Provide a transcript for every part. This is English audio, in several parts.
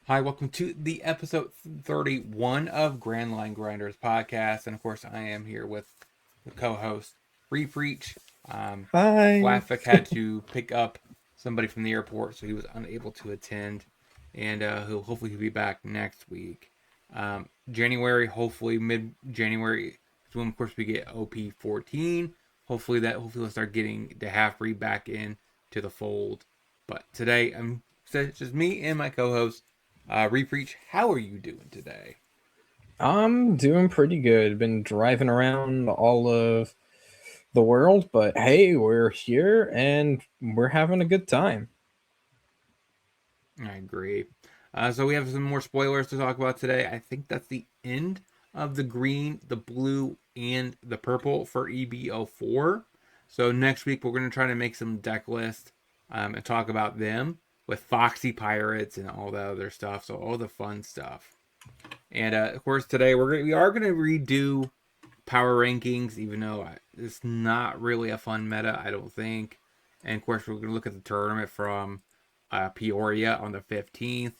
Hi, welcome to the episode 31 of GrandLine Grinders Podcast. And of course, I am here with the co-host, Repreach. Hi. Flaffic had to pick up somebody from the airport, so he was unable to attend. And hopefully he'll be back next week. January, hopefully mid-January, is when of course we get OP14. Hopefully we'll start getting DatHalfbreed back in to the fold. But today, it's just me and my co-host, Repreach. How are you doing today? I'm doing pretty good. Been driving around all of the world, but hey, we're here and we're having a good time. I agree. So we have some more spoilers to talk about today. I think that's the end of the green, the blue, and the purple for EBO4. So next week we're going to try to make some deck lists and talk about them with Foxy Pirates and all that other stuff. So all the fun stuff. And of course today we are going to redo power rankings, even though it's not really a fun meta, I don't think. And of course we're going to look at the tournament from Peoria on the 15th.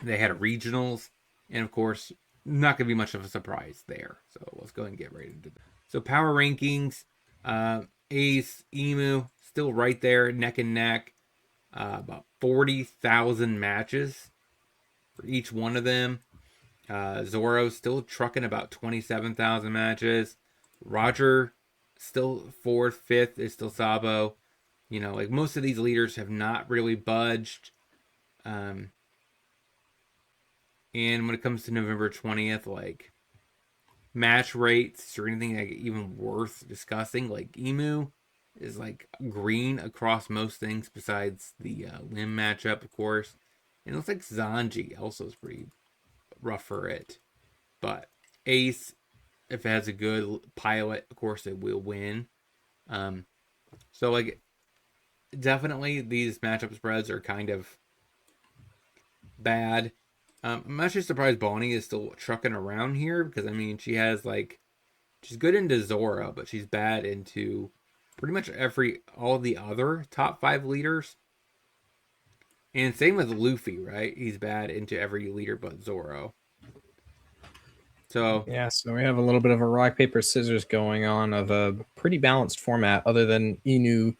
They had regionals, and of course, not going to be much of a surprise there. So let's go and get right into that. So power rankings, Ace, Emu, still right there, neck and neck. About 40,000 matches for each one of them. Zoro still trucking about 27,000 matches. Roger still fourth, fifth is still Sabo. You know, like most of these leaders have not really budged. And when it comes to November 20th, like match rates or anything like even worth discussing, like Emu is like green across most things besides the Lim matchup, of course. And it looks like Zanji also is pretty rough for it. But Ace, if it has a good pilot, of course it will win. So like definitely these matchup spreads are kind of bad. I'm actually surprised Bonnie is still trucking around here because I mean she's good into Zora, but she's bad into pretty much all the other top 5 leaders. And same with Luffy, right? He's bad into every leader but Zoro. So Yeah, so we have a little bit of a rock, paper, scissors going on of a pretty balanced format, other than Inu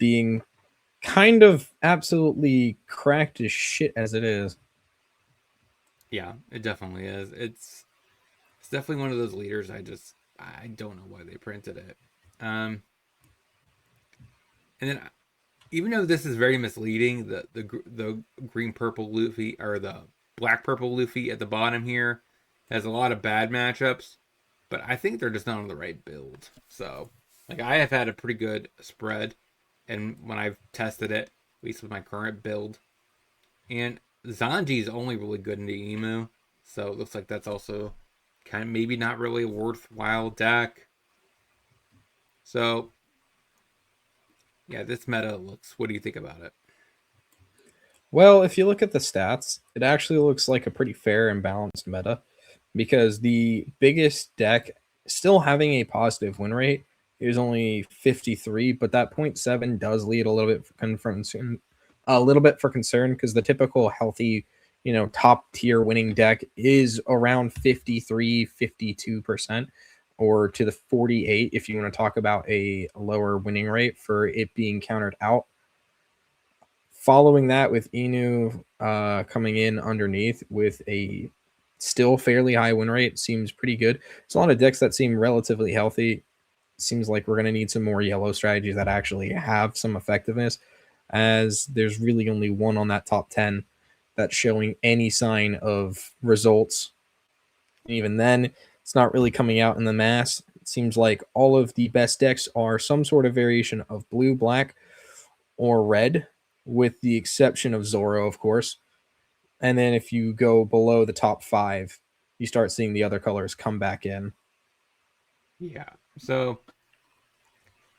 being kind of absolutely cracked as shit as it is. yeah, it definitely is. It's definitely one of those leaders I don't know why they printed it. And then even though this is very misleading, the green purple Luffy or the black purple Luffy at the bottom here has a lot of bad matchups, but I think they're just not on the right build. So, like I have had a pretty good spread, and when I've tested it, at least with my current build, and Zanji is only really good in the Emu, so it looks like that's also kind of maybe not really a worthwhile deck. So yeah, this meta looks. What do you think about it? Well, if you look at the stats, it actually looks like a pretty fair and balanced meta because the biggest deck still having a positive win rate is only 53, but that point 0.7 does lead a little bit for concern because the typical healthy, top tier winning deck is around 53, 52%, or to the 48 if you want to talk about a lower winning rate for it being countered out. Following that with Inu coming in underneath with a still fairly high win rate seems pretty good. It's a lot of decks that seem relatively healthy. Seems like we're going to need some more yellow strategies that actually have some effectiveness, as there's really only one on that top 10 that's showing any sign of results. And even then, it's not really coming out in the mass. It seems like all of the best decks are some sort of variation of blue, black, or red, with the exception of Zoro, of course. And then if you go below the top 5, you start seeing the other colors come back in. Yeah. So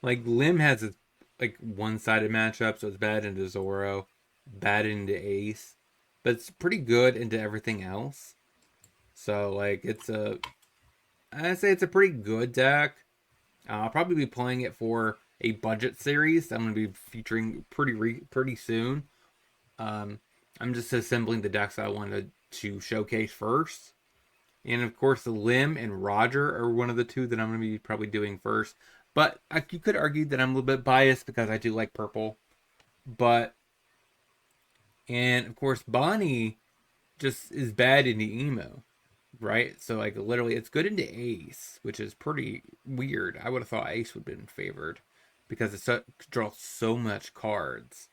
like Lim has a like one-sided matchup, so it's bad into Zoro, bad into Ace, but it's pretty good into everything else. So like I'd say it's a pretty good deck. I'll probably be playing it for a budget series. I'm going to be featuring pretty soon. I'm just assembling the decks I wanted to showcase first. And of course, the Lim and Roger are one of the two that I'm going to be probably doing first. But you could argue that I'm a little bit biased because I do like purple. But, and of course, Bonnie just is bad into emo, right? So, like, literally, it's good into ace, which is pretty weird. I would have thought ace would have been favored because it draws so much cards.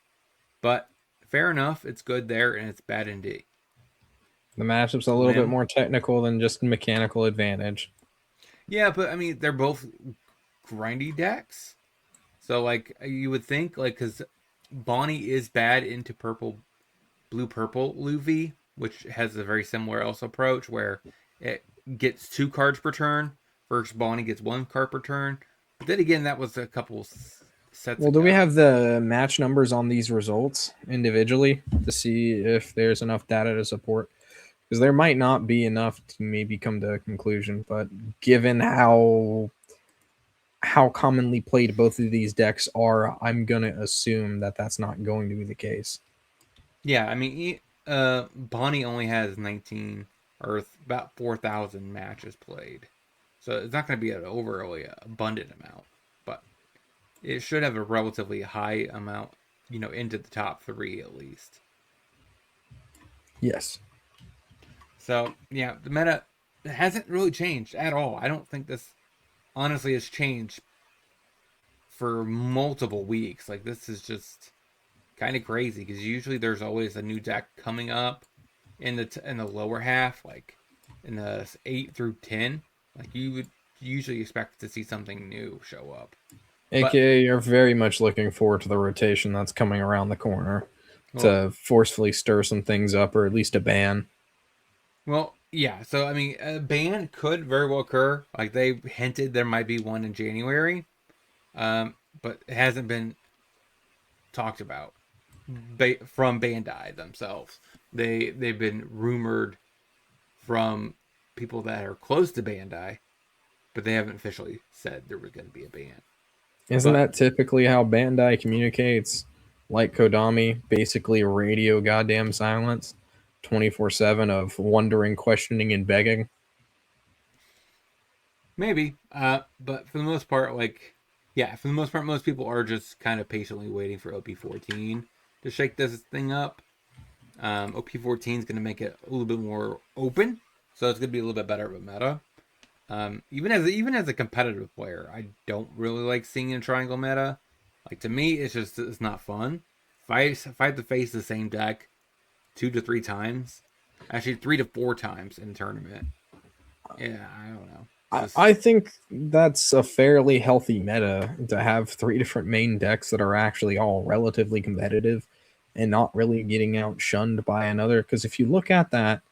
But fair enough, it's good there, and it's bad into The matchup's a little bit Lim. more technical than just mechanical advantage. Yeah, but I mean, they're both grindy decks. So, like, you would think, like, because Bonnie is bad into blue purple Luvi, which has a very similar else approach where it gets 2 cards per turn, versus Bonnie gets 1 card per turn. But then again, that was a couple sets Well, do we ago. have the match numbers on these results individually to see if there's enough data to support? Because there might not be enough to maybe come to a conclusion, but given how commonly played both of these decks are, I'm gonna assume that that's not going to be the case. Yeah, I mean, Bonnie only has 19 or about 4,000 matches played. So it's not going to be an overly abundant amount, but it should have a relatively high amount, into the top 3 at least. Yes. So, yeah, the meta hasn't really changed at all. I don't think this honestly has changed for multiple weeks. Like, this is just kind of crazy because usually there's always a new deck coming up in the lower half, like in the 8 through 10. Like, you would usually expect to see something new show up. But, AKA, you're very much looking forward to the rotation that's coming around the corner well, to forcefully stir some things up, or at least a ban. Well, yeah. So I mean, a ban could very well occur. Like they hinted there might be one in January, but it hasn't been talked about from Bandai themselves. They've been rumored from people that are close to Bandai, but they haven't officially said there was going to be a ban. Isn't But that typically how Bandai communicates? Like Kodami, basically radio goddamn silence, 24/7 of wondering, questioning, and begging. maybe, but for the most part, like, yeah, for the most part, most people are just kind of patiently waiting for OP14 to shake this thing up. OP14 is going to make it a little bit more open, so it's going to be a little bit better of a meta. Even as a competitive player, I don't really like seeing a triangle meta. Like to me, it's not fun. If I have to face the same deck 2 to 3 times, actually 3 to 4 times in a tournament, yeah, I don't know. I think that's a fairly healthy meta to have 3 different main decks that are actually all relatively competitive and not really getting outshunned by another. Because if you look at that,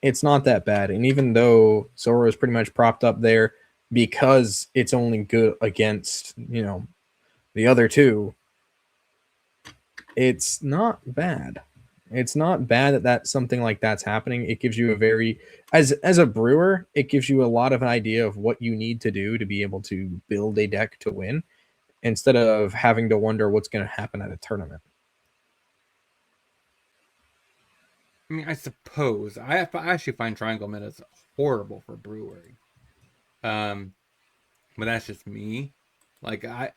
it's not that bad. And even though Zoro is pretty much propped up there because it's only good against, the other two, it's not bad. It's not bad that something like that's happening. It gives you a very as a brewer, it gives you a lot of an idea of what you need to do to be able to build a deck to win instead of having to wonder what's going to happen at a tournament. I mean, I suppose I actually find triangle metas horrible for brewing. Um, but that's just me. Like I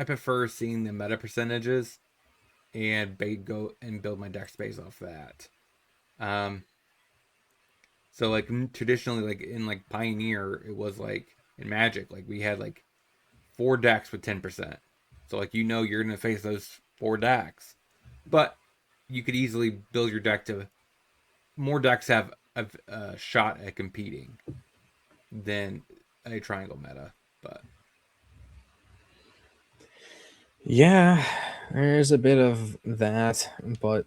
prefer seeing the meta percentages and go and build my deck space off that. Um, so like traditionally, like in like Pioneer, it was like in Magic, like we had like 4 decks with 10%. So like you're gonna face those 4 decks, but you could easily build your deck to more decks have a shot at competing than a triangle meta. But Yeah, there's a bit of that, but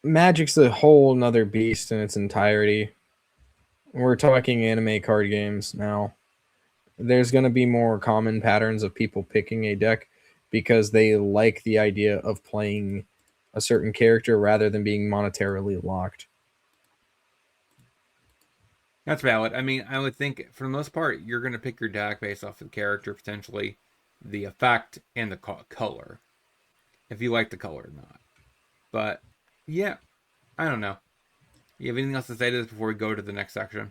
Magic's a whole nother beast in its entirety. We're talking anime card games now. There's going to be more common patterns of people picking a deck because they like the idea of playing a certain character rather than being monetarily locked. that's valid. I mean, I would think for the most part, you're going to pick your deck based off of the character, potentially the effect, and the color, if you like the color or not. But yeah, I don't know. You have anything else to say to this before we go to the next section?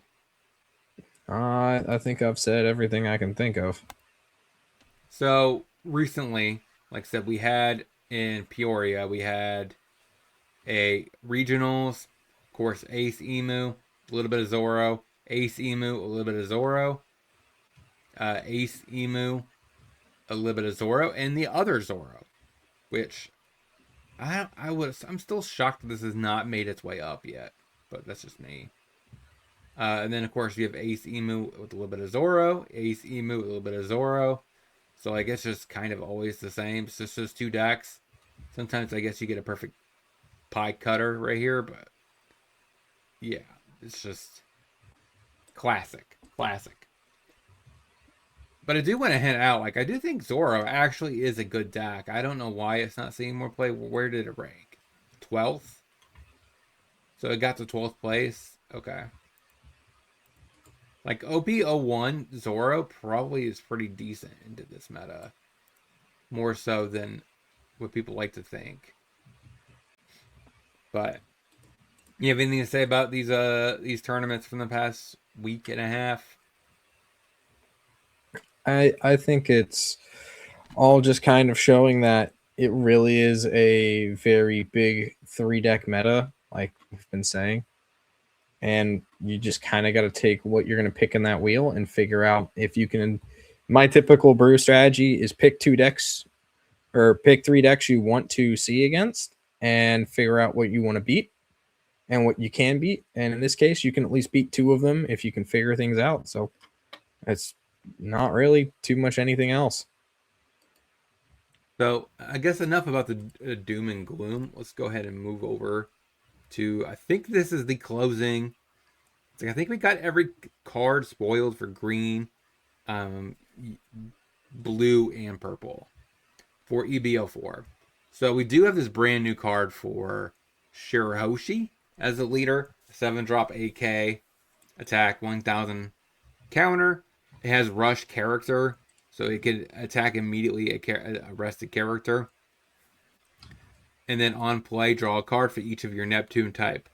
I think I've said everything I can think of. So recently, like I said, we had in Peoria, we had a regionals, of course, Ace Emu, a little bit of Zoro, Ace Emu, a little bit of Zoro, Ace Emu, a little bit of Zoro, and the other Zoro, which I'm still shocked that this has not made its way up yet, but that's just me. And then of course you have Ace Emu with a little bit of Zoro, Ace Emu with a little bit of Zoro. So I guess just kind of always the same. It's just 2 decks. Sometimes I guess you get a perfect pie cutter right here, but yeah, it's just classic. But I do want to hint out, like, I do think Zoro actually is a good deck. I don't know why it's not seeing more play. Where did it rank? 12th? So it got to 12th place? Okay. Like, OP01 Zoro probably is pretty decent into this meta. More so than what people like to think. But you have anything to say about these tournaments from the past week and a half? I think it's all just kind of showing that it really is a very big 3-deck meta, like we've been saying. And you just kind of got to take what you're going to pick in that wheel and figure out if you can. My typical brew strategy is pick 2 decks or pick 3 decks you want to see against and figure out what you want to beat and what you can beat. And in this case, you can at least beat 2 of them if you can figure things out. So it's not really too much anything else. So I guess enough about the doom and gloom. Let's go ahead and move over to, I think this is the closing. It's like, I think we got every card spoiled for green, blue, and purple for EBO4. So we do have this brand new card for Shirahoshi as a leader. 7-drop AK, attack 1000 counter. It has rush character, so it can attack immediately a rested character. And then on play, draw a card for each of your Neptune type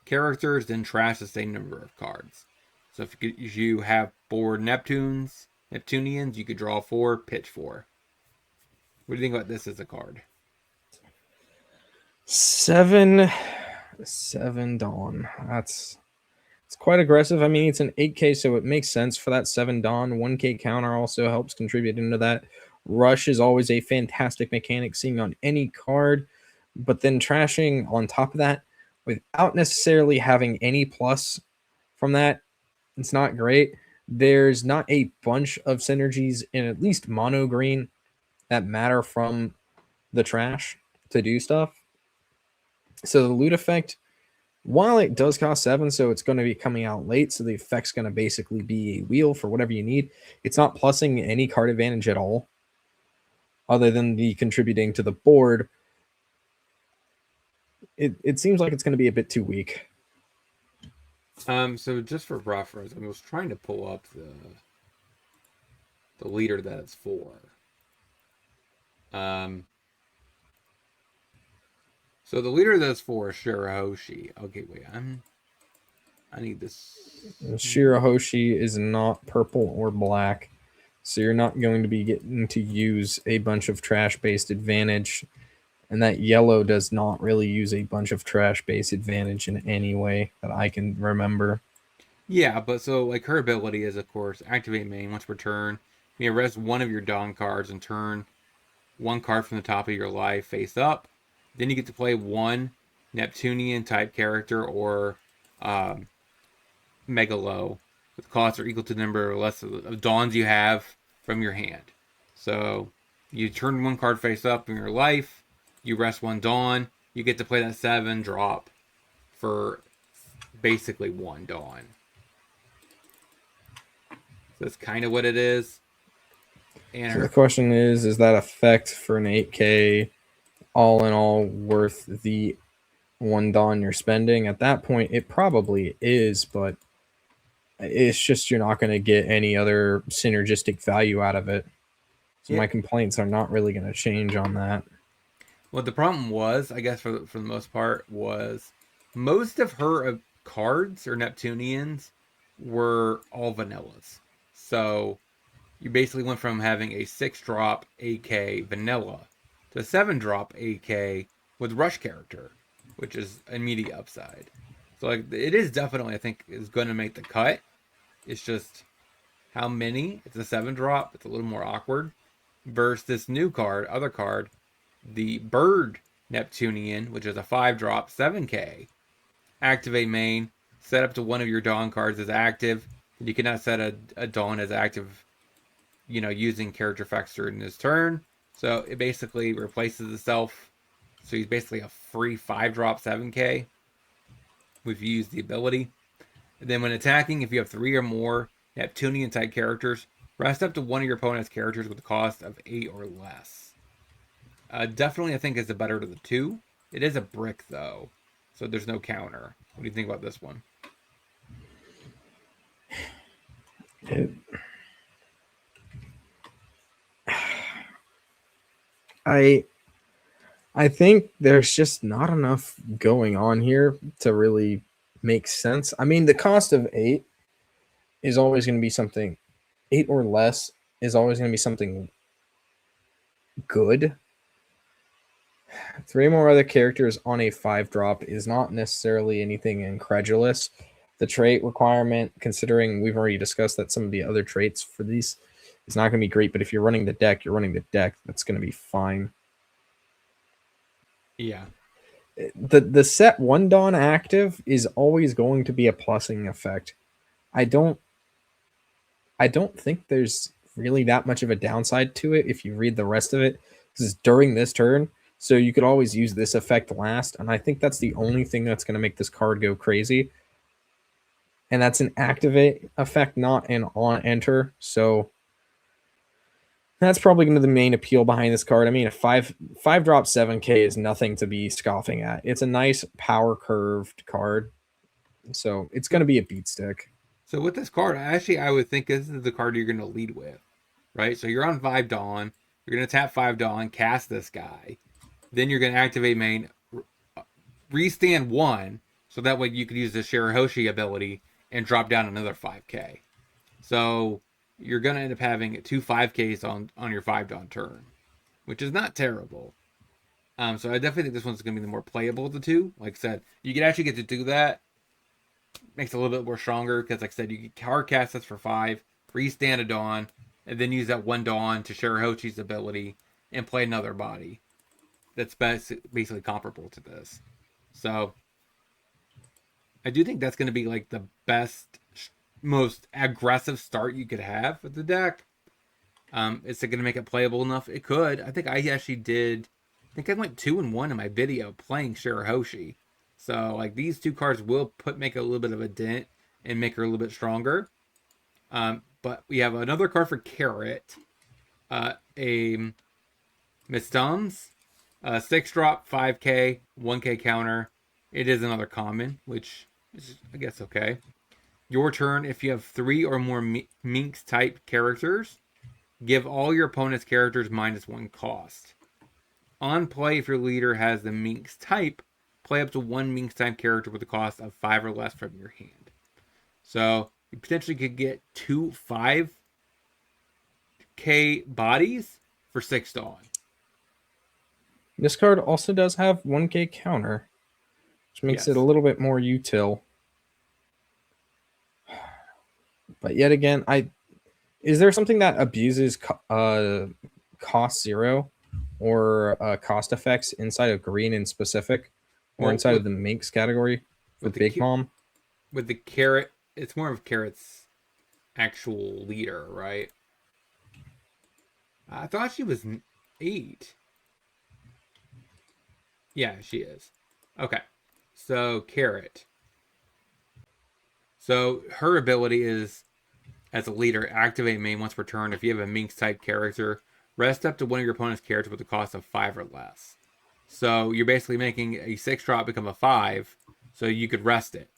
characters, then trash the same number of cards. So if you have 4 Neptunians, you could draw 4, pitch 4. What do you think about this as a card? 7 Dawn. It's quite aggressive. I mean, it's an 8K, so it makes sense for that 7 Dawn. 1K counter also helps contribute into that. Rush is always a fantastic mechanic seen on any card, but then trashing on top of that without necessarily having any plus from that, it's not great. There's not a bunch of synergies in at least mono green that matter from the trash to do stuff. So the loot effect, while it does cost 7, so it's going to be coming out late, so the effect's going to basically be a wheel for whatever you need. It's not plussing any card advantage at all, other than the contributing to the board. It seems like it's going to be a bit too weak. So just for reference, I was trying to pull up the leader that it's for. So the leader that's for is Shirahoshi. Okay, wait, I need this. Shirahoshi is not purple or black, so you're not going to be getting to use a bunch of trash-based advantage. And that yellow does not really use a bunch of trash-based advantage in any way that I can remember. Yeah, but so like her ability is, of course, activate main once per turn. You rest one of your Dawn cards and turn 1 card from the top of your life face up. Then you get to play 1 Neptunian type character or Megalo with costs are equal to the number or less of Dawns you have from your hand. So you turn 1 card face up in your life. You rest 1 Dawn. You get to play that 7-drop for basically 1 Dawn. So that's kind of what it is. And so the question is that effect for an 8K all in all worth the 1 Dawn you're spending? At that point, it probably is, but it's just you're not going to get any other synergistic value out of it. So my complaints are not really going to change on that. What the problem was, I guess, for the most part, was most of her cards or Neptunians were all vanillas. So you basically went from having a 6-drop AK vanilla to a 7-drop AK with rush character, which is immediate upside. So like it is definitely, I think, is going to make the cut. It's just how many. It's a 7-drop. It's a little more awkward. Versus this new card, other card, the Bird Neptunian, which is a 5-drop 7K. Activate main, set up to one of your Dawn cards as active. You cannot set a Dawn as active, using character effects during his turn. So it basically replaces itself. So he's basically a free 5-drop 7K if you use the ability. And then when attacking, if you have 3 or more Neptunian type characters, rest up to one of your opponent's characters with a cost of 8 or less. Definitely, I think it's the better of the two. It is a brick, though, so there's no counter. What do you think about this one? I think there's just not enough going on here to really make sense. I mean, the cost of 8 is always going to be something, 8 or less is always going to be something good. 3 more other characters on a 5-drop is not necessarily anything incredulous. The trait requirement, considering we've already discussed that some of the other traits for these is not going to be great, but if you're running the deck, that's going to be fine. Yeah. The set 1 Dawn active is always going to be a plussing effect. I don't think there's really that much of a downside to it if you read the rest of it. This is during this turn, so you could always use this effect last, and I think that's the only thing that's going to make this card go crazy. And that's an activate effect, not an on enter. So that's probably going to be the main appeal behind this card. I mean, a 5-drop 7K is nothing to be scoffing at. It's a nice power curved card, so it's going to be a beat stick. So with this card, actually, I would think this is the card you're going to lead with, right? So you're on 5 Dawn. You're going to tap 5 Dawn, cast this guy. Then you're going to activate main, restand 1, so that way you could use the Shirahoshi ability and drop down another 5K. So you're going to end up having 2 5Ks on your 5 Dawn turn, which is not terrible. So I definitely think this one's going to be the more playable of the two. Like I said, you can actually get to do that. Makes it a little bit more stronger because, like I said, you can hard cast this for 5, restand a Dawn, and then use that 1 Dawn to Shirahoshi's ability and play another body that's basically comparable to this. So I do think that's going to be like the best, most aggressive start you could have with the deck. Is it going to make it playable enough? It could. I think I actually did. I think I went 2-1 in my video playing Shirahoshi. So like these 2 cards will make a little bit of a dent and make her a little bit stronger. But we have another card for Carrot, a Miss Thumbs, 6-drop 5K 1K counter. It is another common, which is, I guess, okay. Your turn, if you have 3 or more Minx type characters, give all your opponent's characters -1 cost. On play, if your leader has the Minx type, play up to 1 Minx type character with a cost of 5 or less from your hand. So you potentially could get 2 5K bodies for 6 Dawn. This card also does have 1K counter, which makes it a little bit more util. But yet again, is there something that abuses cost 0 or cost effects inside of green in specific, or inside of the Minx category with Big Mom? With the Carrot, it's more of Carrot's actual leader, right? I thought she was 8. Yeah, she is. Okay. So, Carrot. So, her ability is, as a leader, activate main once per turn. If you have a Minx type character, rest up to one of your opponent's characters with a cost of 5 or less. So, you're basically making a 6-drop become a 5, so you could rest it.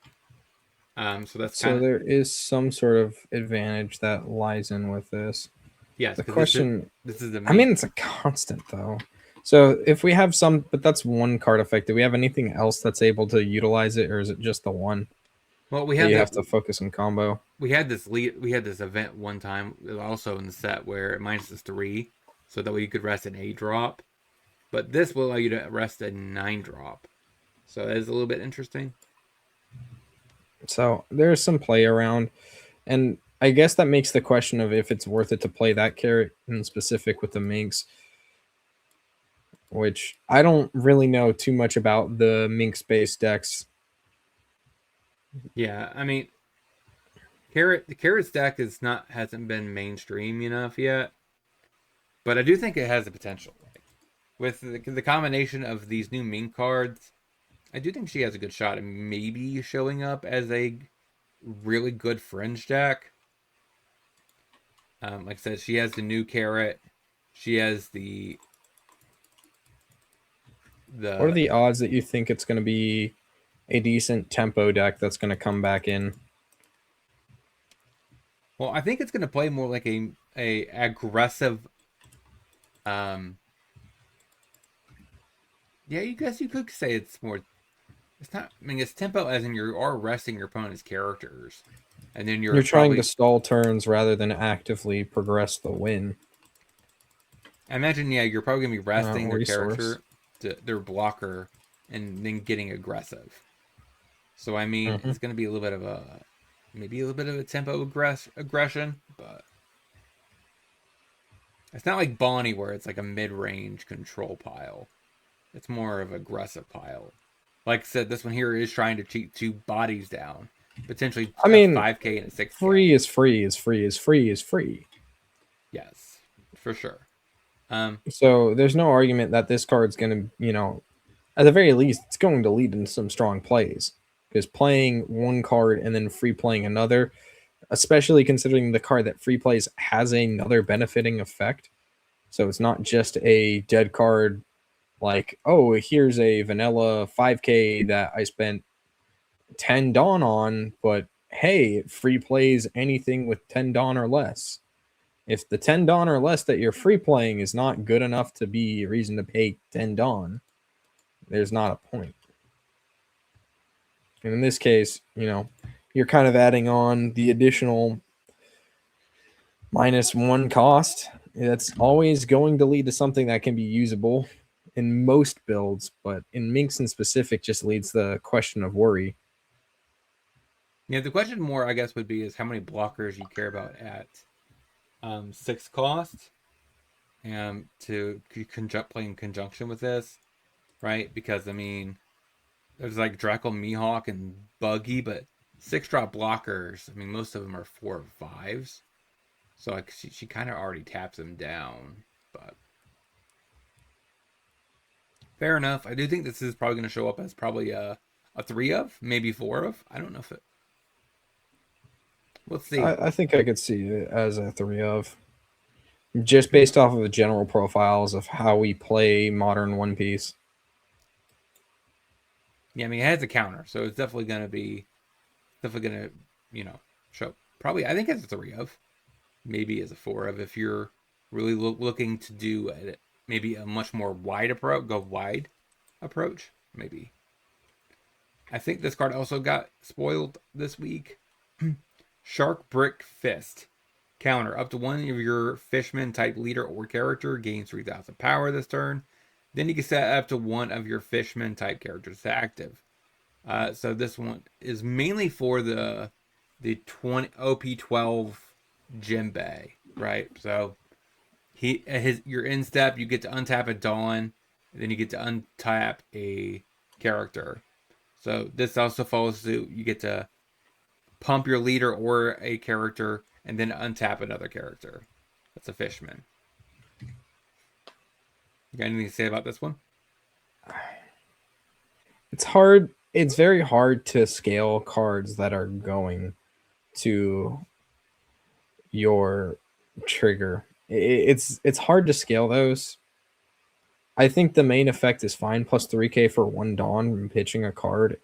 So there is some sort of advantage that lies in with this. Yes. The question, this is the I mean, it's a constant though. So if we have some, but that's one card effect. Do we have anything else that's able to utilize it, or is it just the one Well, we that have you the have to focus on combo? we had this event one time also in the set where it minuses 3, so that way you could rest an 8 drop. But this will allow you to rest a 9 drop. So that is a little bit interesting. So there's some play around, and I guess that makes the question of if it's worth it to play that carrot in specific with the Minx, which I don't really know too much about the Minx based decks. Yeah, I mean, the carrot's deck hasn't been mainstream enough yet, but I do think it has the potential. With the combination of these new Mink cards, I do think she has a good shot at maybe showing up as a really good fringe deck. Like I said, she has the new carrot. She has What are the odds that you think it's going to be a decent tempo deck that's going to come back in? Well, I think it's going to play more like a aggressive. Yeah, you guess you could say it's more. It's not. I mean, it's tempo as in you are resting your opponent's characters, and then You're trying to stall turns rather than actively progress the win. I imagine, yeah, you're probably gonna be resting their character, their blocker, and then getting aggressive. So I mean, it's gonna be a little bit of maybe a little bit of a tempo aggression, but it's not like Bonnie where it's like a mid-range control pile. It's more of aggressive pile. Like I said, this one here is trying to cheat 2 bodies down, potentially. I mean, 5K and a 6K. Free is free is free is free is free. Yes, for sure. So there's no argument that this card's going to, at the very least, it's going to lead into some strong plays. Because playing one card and then free playing another, especially considering the card that free plays has another benefiting effect. So it's not just a dead card like, oh, here's a vanilla 5K that I spent 10 Dawn on, but hey, it free plays anything with 10 Dawn or less. If the 10 Dawn or less that you're free playing is not good enough to be a reason to pay 10 Dawn, there's not a point. And in this case, you're kind of adding on the additional -1 cost. That's always going to lead to something that can be usable in most builds, but in Minx in specific just leads the question of worry. Yeah, the question more, I guess, would be is how many blockers you care about at 6 cost, and to play in conjunction with this, right? Because I mean, there's like Draco, Mihawk, and Buggy, but 6-drop blockers. I mean, most of them are 4 or 5s, so like she kind of already taps them down. But fair enough. I do think this is probably going to show up as probably a 3 of, maybe 4 of. I don't know if it. Let's see. I think I could see it as a 3 of. Just based off of the general profiles of how we play modern One Piece. Yeah, I mean, it has a counter, so it's definitely going to, show. Probably, I think it's a 3 of. Maybe as a 4 of if you're really looking to do maybe a much more wide approach, maybe. I think this card also got spoiled this week. Shark Brick Fist. Counter. Up to one of your Fishman type leader or character gains 3,000 power this turn. Then you can set up to one of your Fishman type characters to active. So this one is mainly for the 20 OP12 Jinbei, right? So your in step, you get to untap a Dawn, and then you get to untap a character. So this also follows suit. You get to pump your leader or a character, and then untap another character. That's a Fishman. You got anything to say about this one? It's hard. It's very hard to scale cards that are going to your trigger. It's hard to scale those. I think the main effect is fine. Plus 3K for 1 Dawn from pitching a card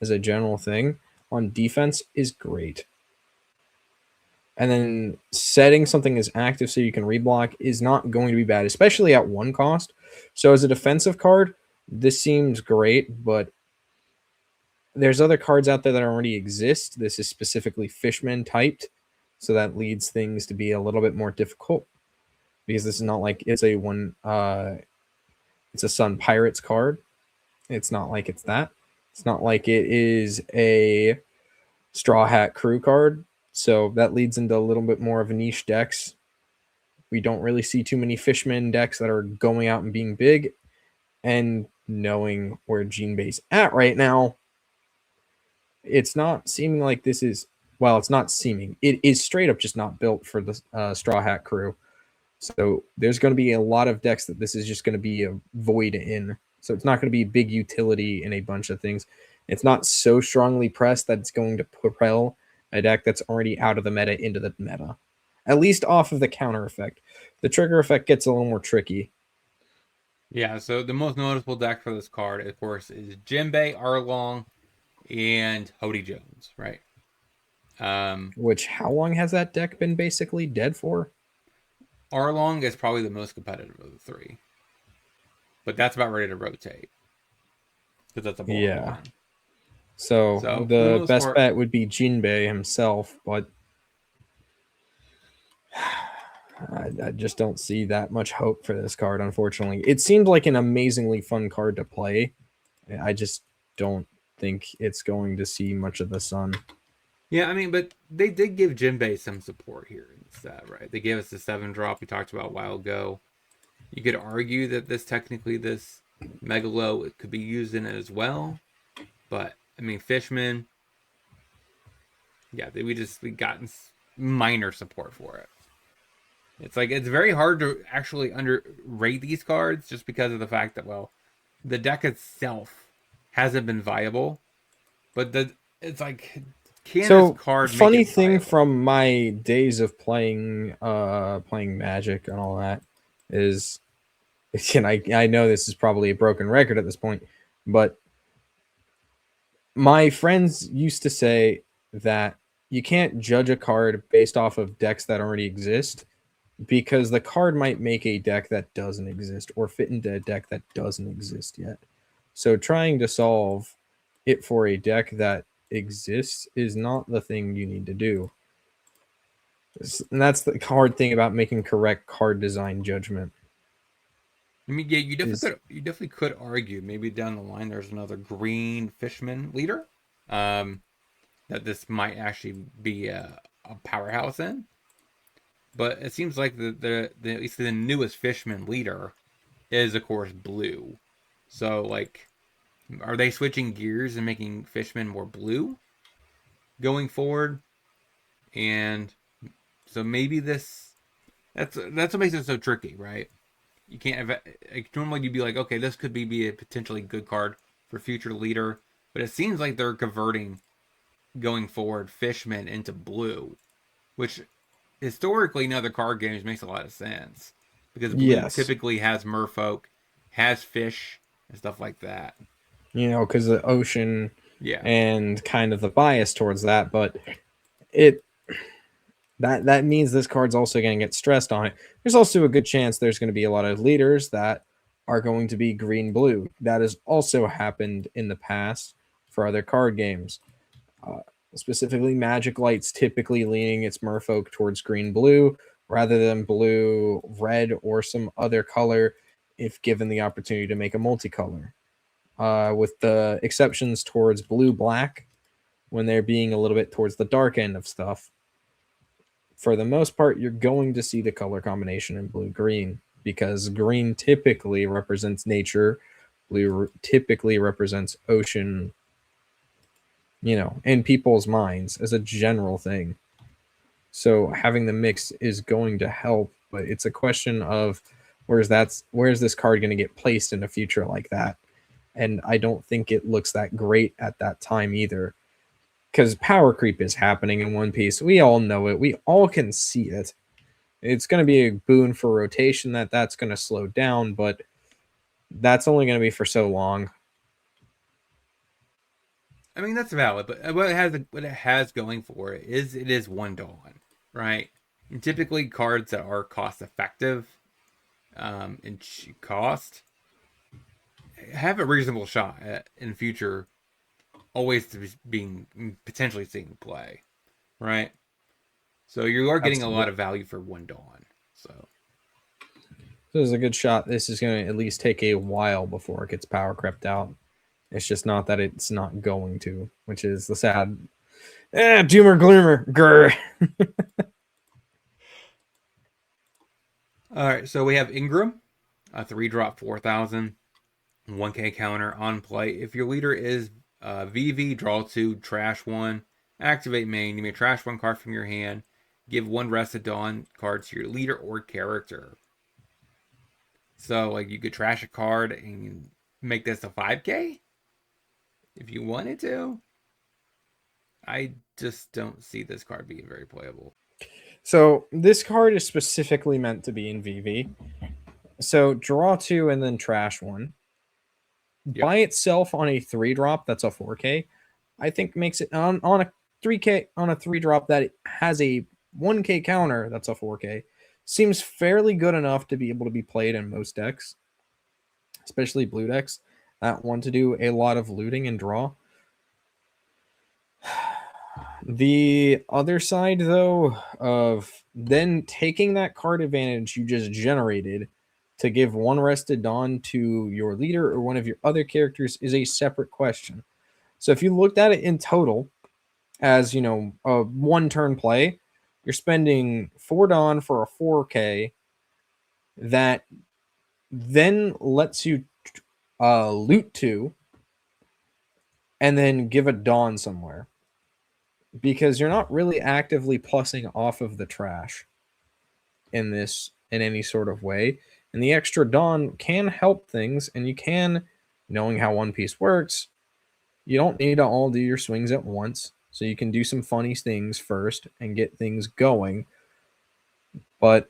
as a general thing on defense is great. And then setting something as active so you can reblock is not going to be bad, especially at 1 cost. So as a defensive card, this seems great, but there's other cards out there that already exist. This is specifically Fishman typed, so that leads things to be a little bit more difficult because this is not like it's it's a Sun Pirates card. It's not like it's that. It's not like it is a Straw Hat Crew card. So that leads into a little bit more of a niche decks. We don't really see too many Fishman decks that are going out and being big. And knowing where Jinbei's at right now, it's not seeming like this is, well, it's not seeming. It is straight up just not built for the Straw Hat Crew. So there's going to be a lot of decks that this is just going to be a void in. So it's not going to be big utility in a bunch of things. It's not so strongly pressed that it's going to propel a deck that's already out of the meta into the meta. At least off of the counter effect. The trigger effect gets a little more tricky. Yeah, so the most noticeable deck for this card, of course, is Jinbei, Arlong, and Hody Jones, right? Which, how long has that deck been basically dead for? Arlong is probably the most competitive of the three. But that's about ready to rotate. Because that's a ball. Yeah. So the best bet would be Jinbei himself, but I just don't see that much hope for this card, unfortunately. It seemed like an amazingly fun card to play. I just don't think it's going to see much of the sun. Yeah, I mean, but they did give Jinbei some support here instead, right? They gave us the 7-drop we talked about a while ago. You could argue that this Megalo, it could be used in it as well. But, I mean, Fishman, yeah, we gotten minor support for it. It's like, it's very hard to actually underrate these cards just because of the fact that, well, the deck itself hasn't been viable. But it's like, can this card funny make it thing viable? From my days of playing Magic and all that is, and I know this is probably a broken record at this point, but my friends used to say that you can't judge a card based off of decks that already exist because the card might make a deck that doesn't exist or fit into a deck that doesn't exist yet. So trying to solve it for a deck that exists is not the thing you need to do. And that's the hard thing about making correct card design judgment. I mean, yeah, you definitely could argue maybe down the line there's another green Fishman leader that this might actually be a powerhouse in. But it seems like the at least the newest Fishman leader is, of course, blue. So, like, are they switching gears and making Fishman more blue going forward? And so maybe that's what makes it so tricky, right? You can't have, like, normally you'd be like, okay, this could be a potentially good card for future leader, but it seems like they're converting going forward Fishman into blue, which historically in other card games makes a lot of sense because blue typically has merfolk, has fish, and stuff like that. You know, because the ocean, yeah, and kind of the bias towards that, but that means this card's also going to get stressed on it. There's also a good chance there's going to be a lot of leaders that are going to be green-blue. That has also happened in the past for other card games. Specifically, Magic Light's typically leaning its merfolk towards green-blue rather than blue-red or some other color if given the opportunity to make a multicolor. With the exceptions towards blue-black when they're being a little bit towards the dark end of stuff. For the most part, you're going to see the color combination in blue-green because green typically represents nature, blue typically represents ocean, you know, in people's minds as a general thing. So having the mix is going to help, but it's a question of where's this card going to get placed in a future like that? And I don't think it looks that great at that time either. Because power creep is happening in One Piece. We all know it. We all can see it. It's going to be a boon for rotation that's going to slow down, but that's only going to be for so long. I mean, that's valid, but what it has going for it is One Dawn. right? And typically, cards that are cost effective in cost have a reasonable shot at, in future always to being potentially seeing play, right? So you are getting a lot Absolutely. of value for one Dawn. So This is a good shot. This is going to at least take a while before it gets power crept out. It's just not that it's not going to, which is the sad. Doomer gloomer. Grr. all right, so we have Ingram, a 3-drop 4,000, 1K counter on play. If your leader is VV, draw 2, trash 1, activate main. You may trash 1 card from your hand. Give 1 Rested Dawn card to your leader or character. So, like, you could trash a card and make this a 5K if you wanted to. I just don't see this card being very playable. So this card is specifically meant to be in VV. So draw 2 and then trash 1. Yep. By itself on a 3-drop, that's a 4K. I think makes it on a 3K on a 3-drop that has a 1K counter, that's a 4K. Seems fairly good enough to be able to be played in most decks, especially blue decks that want to do a lot of looting and draw. The other side, though, of then taking that card advantage you just generated to give 1 Rested Dawn to your leader or one of your other characters is a separate question. So if you looked at it in total as, you know, a 1-turn play, you're spending 4 Dawn for a 4K that then lets you loot 2 and then give a Dawn somewhere, because you're not really actively plussing off of the trash in any sort of way. And the extra Dawn can help things, and you can, knowing how One Piece works, you don't need to all do your swings at once. So you can do some funny things first and get things going. But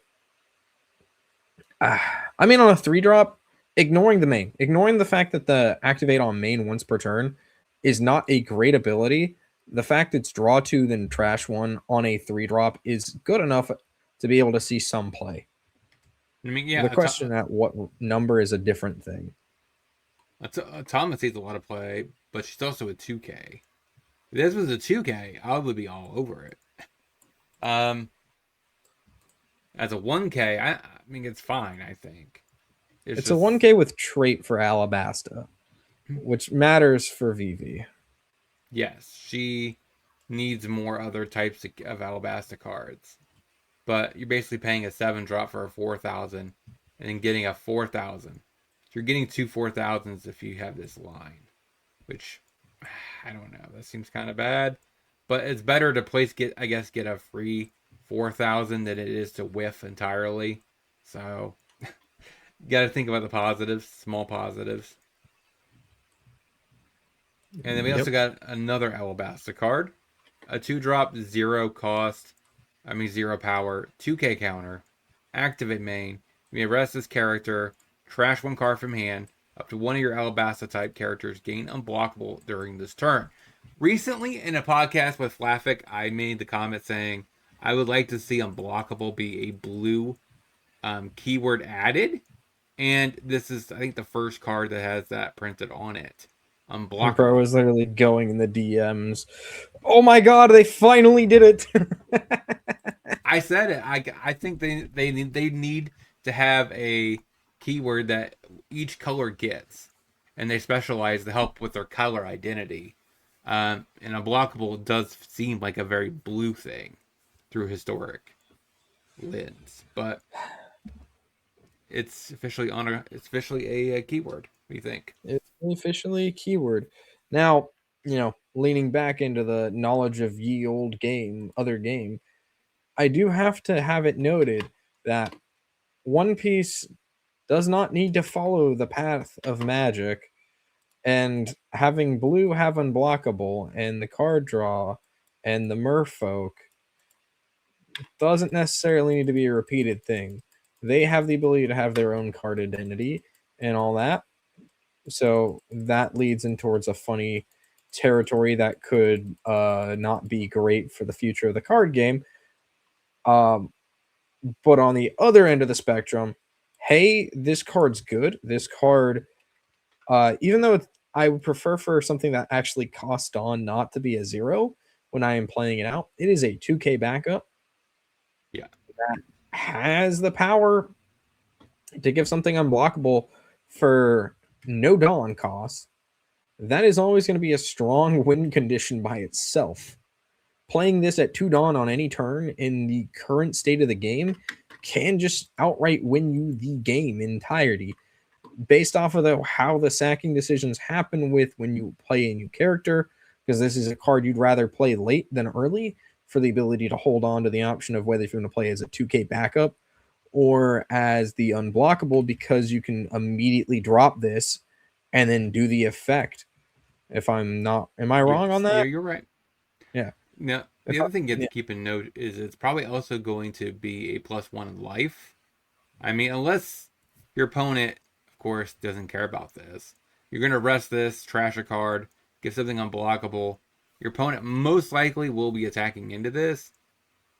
I mean, on a 3-drop, ignoring the fact that the activate on main once per turn is not a great ability. The fact it's draw 2 then trash 1 on a 3-drop is good enough to be able to see some play. I mean, yeah, The question at what number is a different thing. Thomas sees a lot of play, but she's also a 2K. If this was a 2K, I would be all over it. As a 1K, I mean, it's fine, I think. It's a 1K with trait for Alabasta, which matters for VV. Yes, she needs more other types of Alabasta cards. But you're basically paying a 7-drop for a 4,000 and then getting a 4,000. So you're getting 2 4,000s if you have this line, which I don't know. That seems kind of bad. But it's better to get a free 4,000 than it is to whiff entirely. So you got to think about the positives, small positives. And then we also got another Alabasta card, a 2-drop, 0 cost, 0 power, 2K counter, activate main. You may rest this character, trash 1 card from hand, up to 1 of your Alabasta type characters gain unblockable during this turn. Recently, in a podcast with Flaffic, I made the comment saying I would like to see unblockable be a blue keyword added. And this is, I think, the first card that has that printed on it. Unblockable. Bro was literally going in the DMs. Oh my god, they finally did it. I said it. I think they need to have a keyword that each color gets, and they specialize to help with their color identity. And unblockable does seem like a very blue thing through historic lens, but it's officially a keyword. What do you think? It's officially a keyword. Now, leaning back into the knowledge of ye old other game, I do have to have it noted that One Piece does not need to follow the path of magic, and having blue have unblockable and the card draw and the merfolk doesn't necessarily need to be a repeated thing. They have the ability to have their own card identity and all that. So that leads in towards a funny territory that could not be great for the future of the card game. But on the other end of the spectrum, hey, this card's good. This card, even though I would prefer for something that actually costs on not to be a 0 when I am playing it out, it is a 2K backup. Yeah. That has the power to give something unblockable for no Dawn cost. That is always going to be a strong win condition by itself. Playing this at 2 Dawn on any turn in the current state of the game can just outright win you the game entirety. Based off of how the sacking decisions happen with when you play a new character, because this is a card you'd rather play late than early for the ability to hold on to the option of whether if you want to play as a 2K backup or as the unblockable, because you can immediately drop this and then do the effect. If I'm not, am I wrong on that? Yeah, you're right. Yeah. Now, the other thing you have to keep in note is it's probably also going to be a +1 in life. I mean, unless your opponent, of course, doesn't care about this. You're going to rest this, trash a card, get something unblockable. Your opponent most likely will be attacking into this.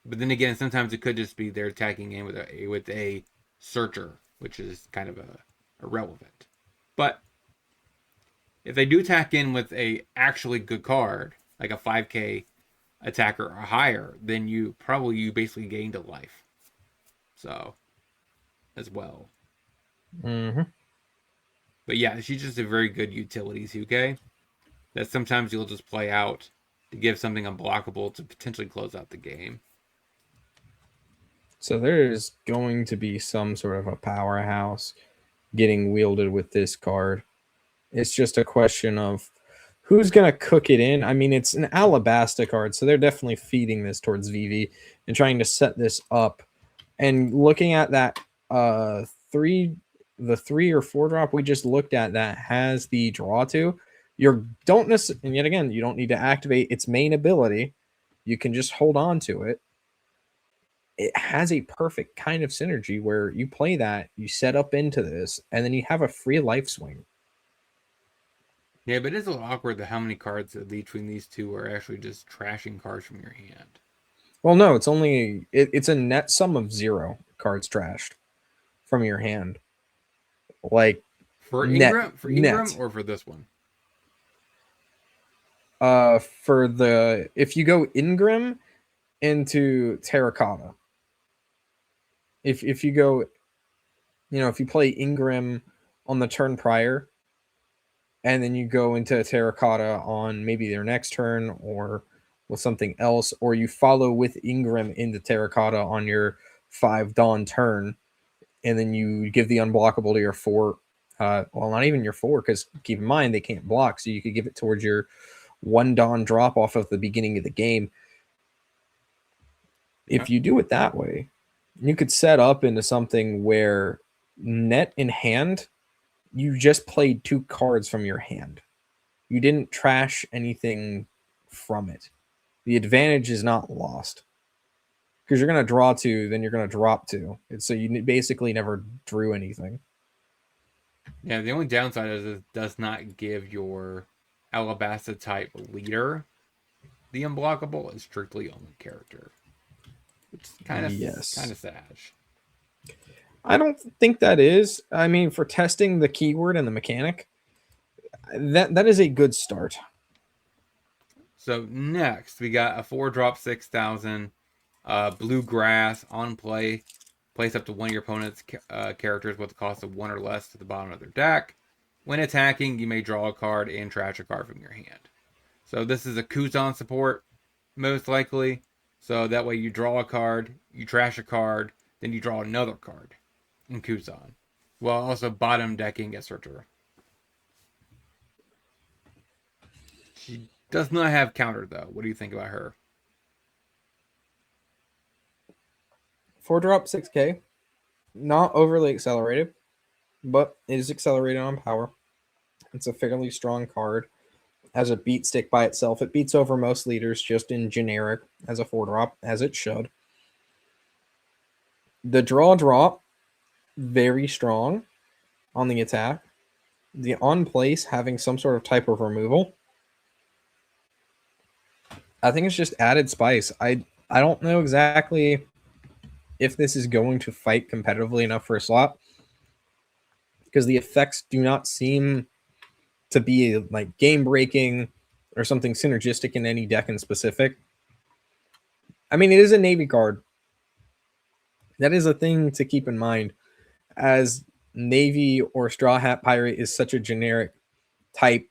But then again, sometimes it could just be they're attacking in with a searcher, which is kind of irrelevant. But if they do attack in with a actually good card, like a 5K attacker or higher, then you basically gained a life. So, as well. Mm-hmm. But yeah, she's just a very good utility 2K that sometimes you'll just play out to give something unblockable to potentially close out the game. So there's going to be some sort of a powerhouse getting wielded with this card. It's just a question of who's going to cook it in. I mean, it's an Alabasta card, so they're definitely feeding this towards VV and trying to set this up. And looking at that the 3 or 4 drop we just looked at that has the draw to, and yet again, you don't need to activate its main ability. You can just hold on to it. It has a perfect kind of synergy where you play that, you set up into this, and then you have a free life swing. Yeah, but it's a little awkward that how many cards between these two are actually just trashing cards from your hand. Well, no, it's a net sum of 0 cards trashed from your hand. Like for Ingram, or for this one? If you go Ingram into Terracotta. If you go, if you play Ingram on the turn prior, and then you go into Terracotta on maybe their next turn or with something else, or you follow with Ingram into Terracotta on your 5 Dawn turn, and then you give the unblockable to your 4. Well, not even your 4, because keep in mind they can't block, so you could give it towards your 1 Dawn drop off of the beginning of the game. If you do it that way, you could set up into something where net in hand, you just played 2 cards from your hand. You didn't trash anything from it. The advantage is not lost. Because you're going to draw 2, then you're going to drop 2. So you basically never drew anything. Yeah, the only downside is it does not give your Alabasta type leader the unblockable. It's strictly on the character. Which is kind of sad. I don't think that is. I mean, for testing the keyword and the mechanic, that is a good start. So next, we got a 4-drop 6,000 bluegrass on play. Place up to one of your opponent's characters with the cost of 1 or less to the bottom of their deck. When attacking, you may draw a card and trash a card from your hand. So this is a Kuzan support, most likely. So that way you draw a card, you trash a card, then you draw another card in Kuzan. While also bottom decking a searcher. She does not have counter though. What do you think about her? 4-drop 6K. Not overly accelerated, but it is accelerated on power. It's a fairly strong card. As a beat stick by itself, it beats over most leaders just in generic as a 4-drop, as it should. The draw drop, very strong on the attack. The on place having some sort of type of removal. I think it's just added spice. I don't know exactly if this is going to fight competitively enough for a slot, because the effects do not seem to be like game breaking or something synergistic in any deck in specific. I mean, it is a Navy card. That is a thing to keep in mind, as Navy or Straw Hat Pirate is such a generic type.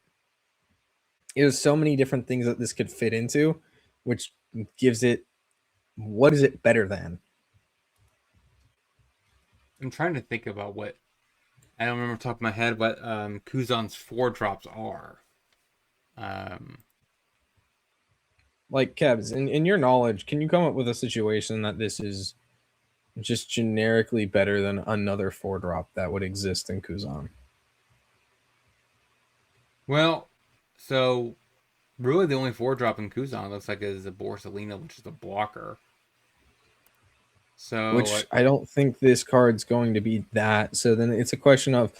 There's so many different things that this could fit into, which gives it, what is it better than? I'm trying to think about what, I don't remember off the top of my head what Kuzan's 4-drops are. Like, Kebs, in your knowledge, can you come up with a situation that this is just generically better than another 4-drop that would exist in Kuzan? Well, so really the only 4-drop in Kuzan looks like is a Borsalino, which is a blocker. So, Which I don't think this card's going to be that. So then it's a question of,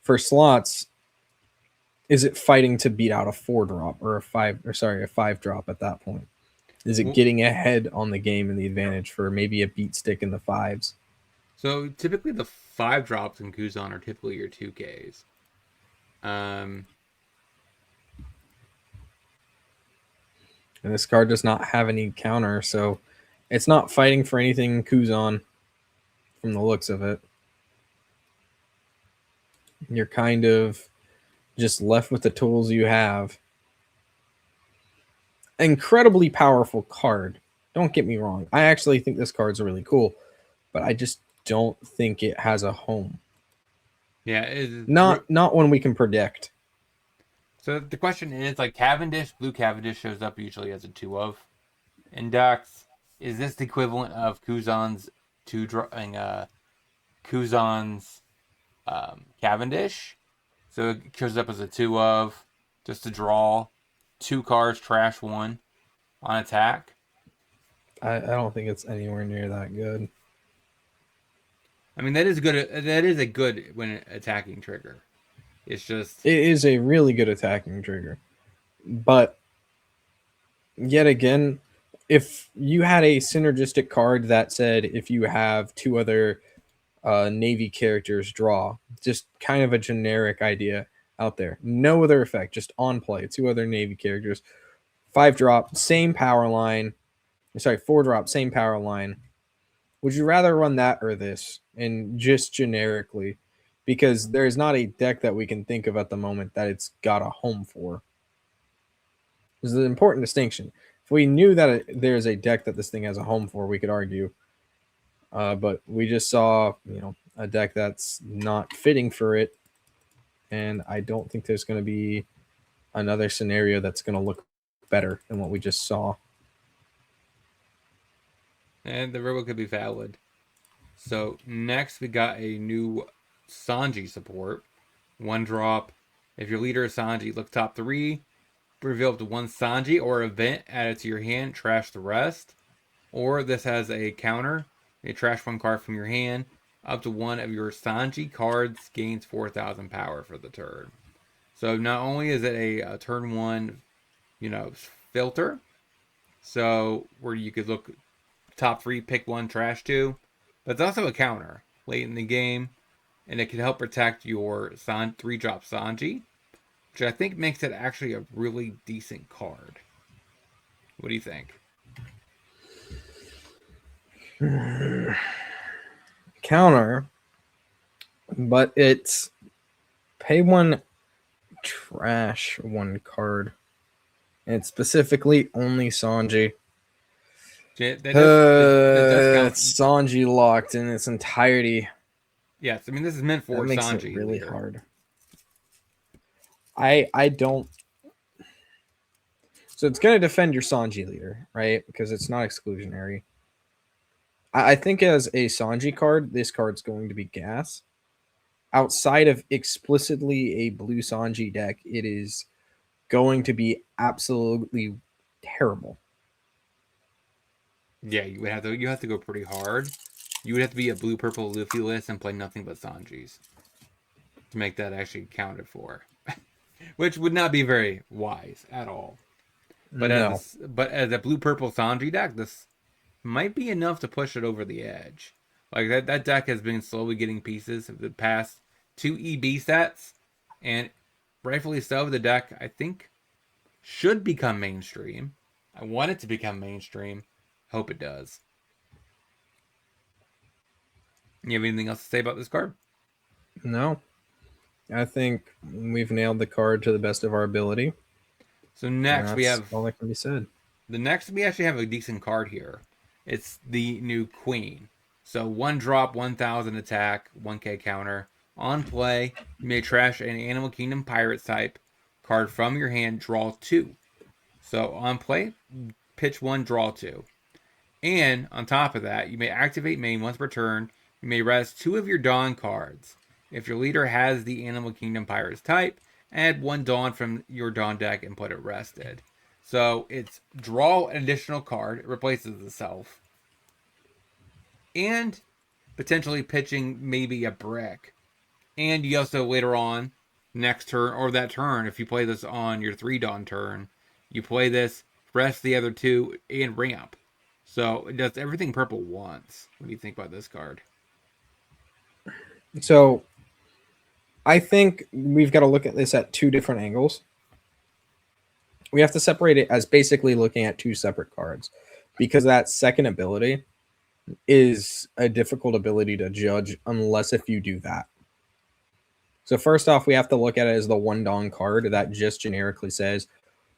for slots, is it fighting to beat out a 4-drop or a 5-drop at that point? Is it getting ahead on the game and the advantage for maybe a beat stick in the 5s? So typically the 5-drops in Kuzan are typically your 2Ks. And this card does not have any counter, so it's not fighting for anything in Kuzan from the looks of it. You're kind of just left with the tools you have. Incredibly powerful card. Don't get me wrong. I actually think this card's really cool, but I just don't think it has a home. Yeah, not when we can predict. So the question is, like, Cavendish, blue Cavendish shows up usually as a 2 of Index. Is this the equivalent of Kuzan's Kuzan's Cavendish? So it shows up as a 2 of, just to draw 2 cards, trash 1 on attack. I don't think it's anywhere near that good. I mean, that is good. That is a good when attacking trigger. It's just, it is a really good attacking trigger, but yet again, if you had a synergistic card that said if you have 2 other Navy characters, draw, just kind of a generic idea out there, no other effect, just on play, 2 other Navy characters, 5-drop, same power line, 4-drop, same power line. Would you rather run that or this? And just generically, because there is not a deck that we can think of at the moment that it's got a home for. This is an important distinction. If we knew that there's a deck that this thing has a home for, we could argue. But we just saw, a deck that's not fitting for it, and I don't think there's going to be another scenario that's going to look better than what we just saw. And the riddle could be valid. So next we got a new Sanji support. 1-drop. If your leader is Sanji, look top 3. Reveal up to 1 Sanji or event added to your hand. Trash the rest. Or this has a counter. You trash 1 card from your hand. Up to 1 of your Sanji cards gains 4,000 power for the turn. So not only is it a turn 1, filter. So where you could look top 3, pick 1, trash 2. But it's also a counter late in the game, and it can help protect your 3-drop Sanji, which I think makes it actually a really decent card. What do you think? Counter, but it's pay 1, trash 1 card, and it's specifically only Sanji. It's Sanji locked in its entirety. Yes, I mean, this is meant for that makes Sanji. It really hard. I don't. So it's going to defend your Sanji leader, right? Because it's not exclusionary. I think as a Sanji card, this card's going to be gas. Outside of explicitly a blue Sanji deck, it is going to be absolutely terrible. Yeah, you have to go pretty hard. You would have to be a blue-purple Luffy list and play nothing but Sanjis to make that actually counted for. Which would not be very wise at all. But no. As a blue-purple Sanji deck, this might be enough to push it over the edge. Like that deck has been slowly getting pieces of the past two EB sets, and rightfully so. The deck, I think, should become mainstream. I want it to become mainstream. Hope it does. You have anything else to say about this card? No, I think we've nailed the card to the best of our ability. So next we have all that can be said. The next we actually have a decent card here. It's the new Queen. So 1 drop, 1000 attack, 1k counter. On play, you may trash an Animal Kingdom Pirate type card from your hand, draw 2. So on play, pitch 1, draw 2. And on top of that, you may activate main once per turn. You may rest 2 of your Dawn cards. If your leader has the Animal Kingdom Pirates type, add 1 Dawn from your Dawn deck and put it rested. So it's draw an additional card, it replaces itself, and potentially pitching maybe a brick. And you also later on, next turn or that turn, if you play this on your 3 Dawn turn, you play this, rest the other 2, and ramp. So it does everything purple once. What do you think about this card? So I think we've got to look at this at 2 different angles. We have to separate it as basically looking at 2 separate cards, because that second ability is a difficult ability to judge unless if you do that. So first off, we have to look at it as the 1 Dawn card that just generically says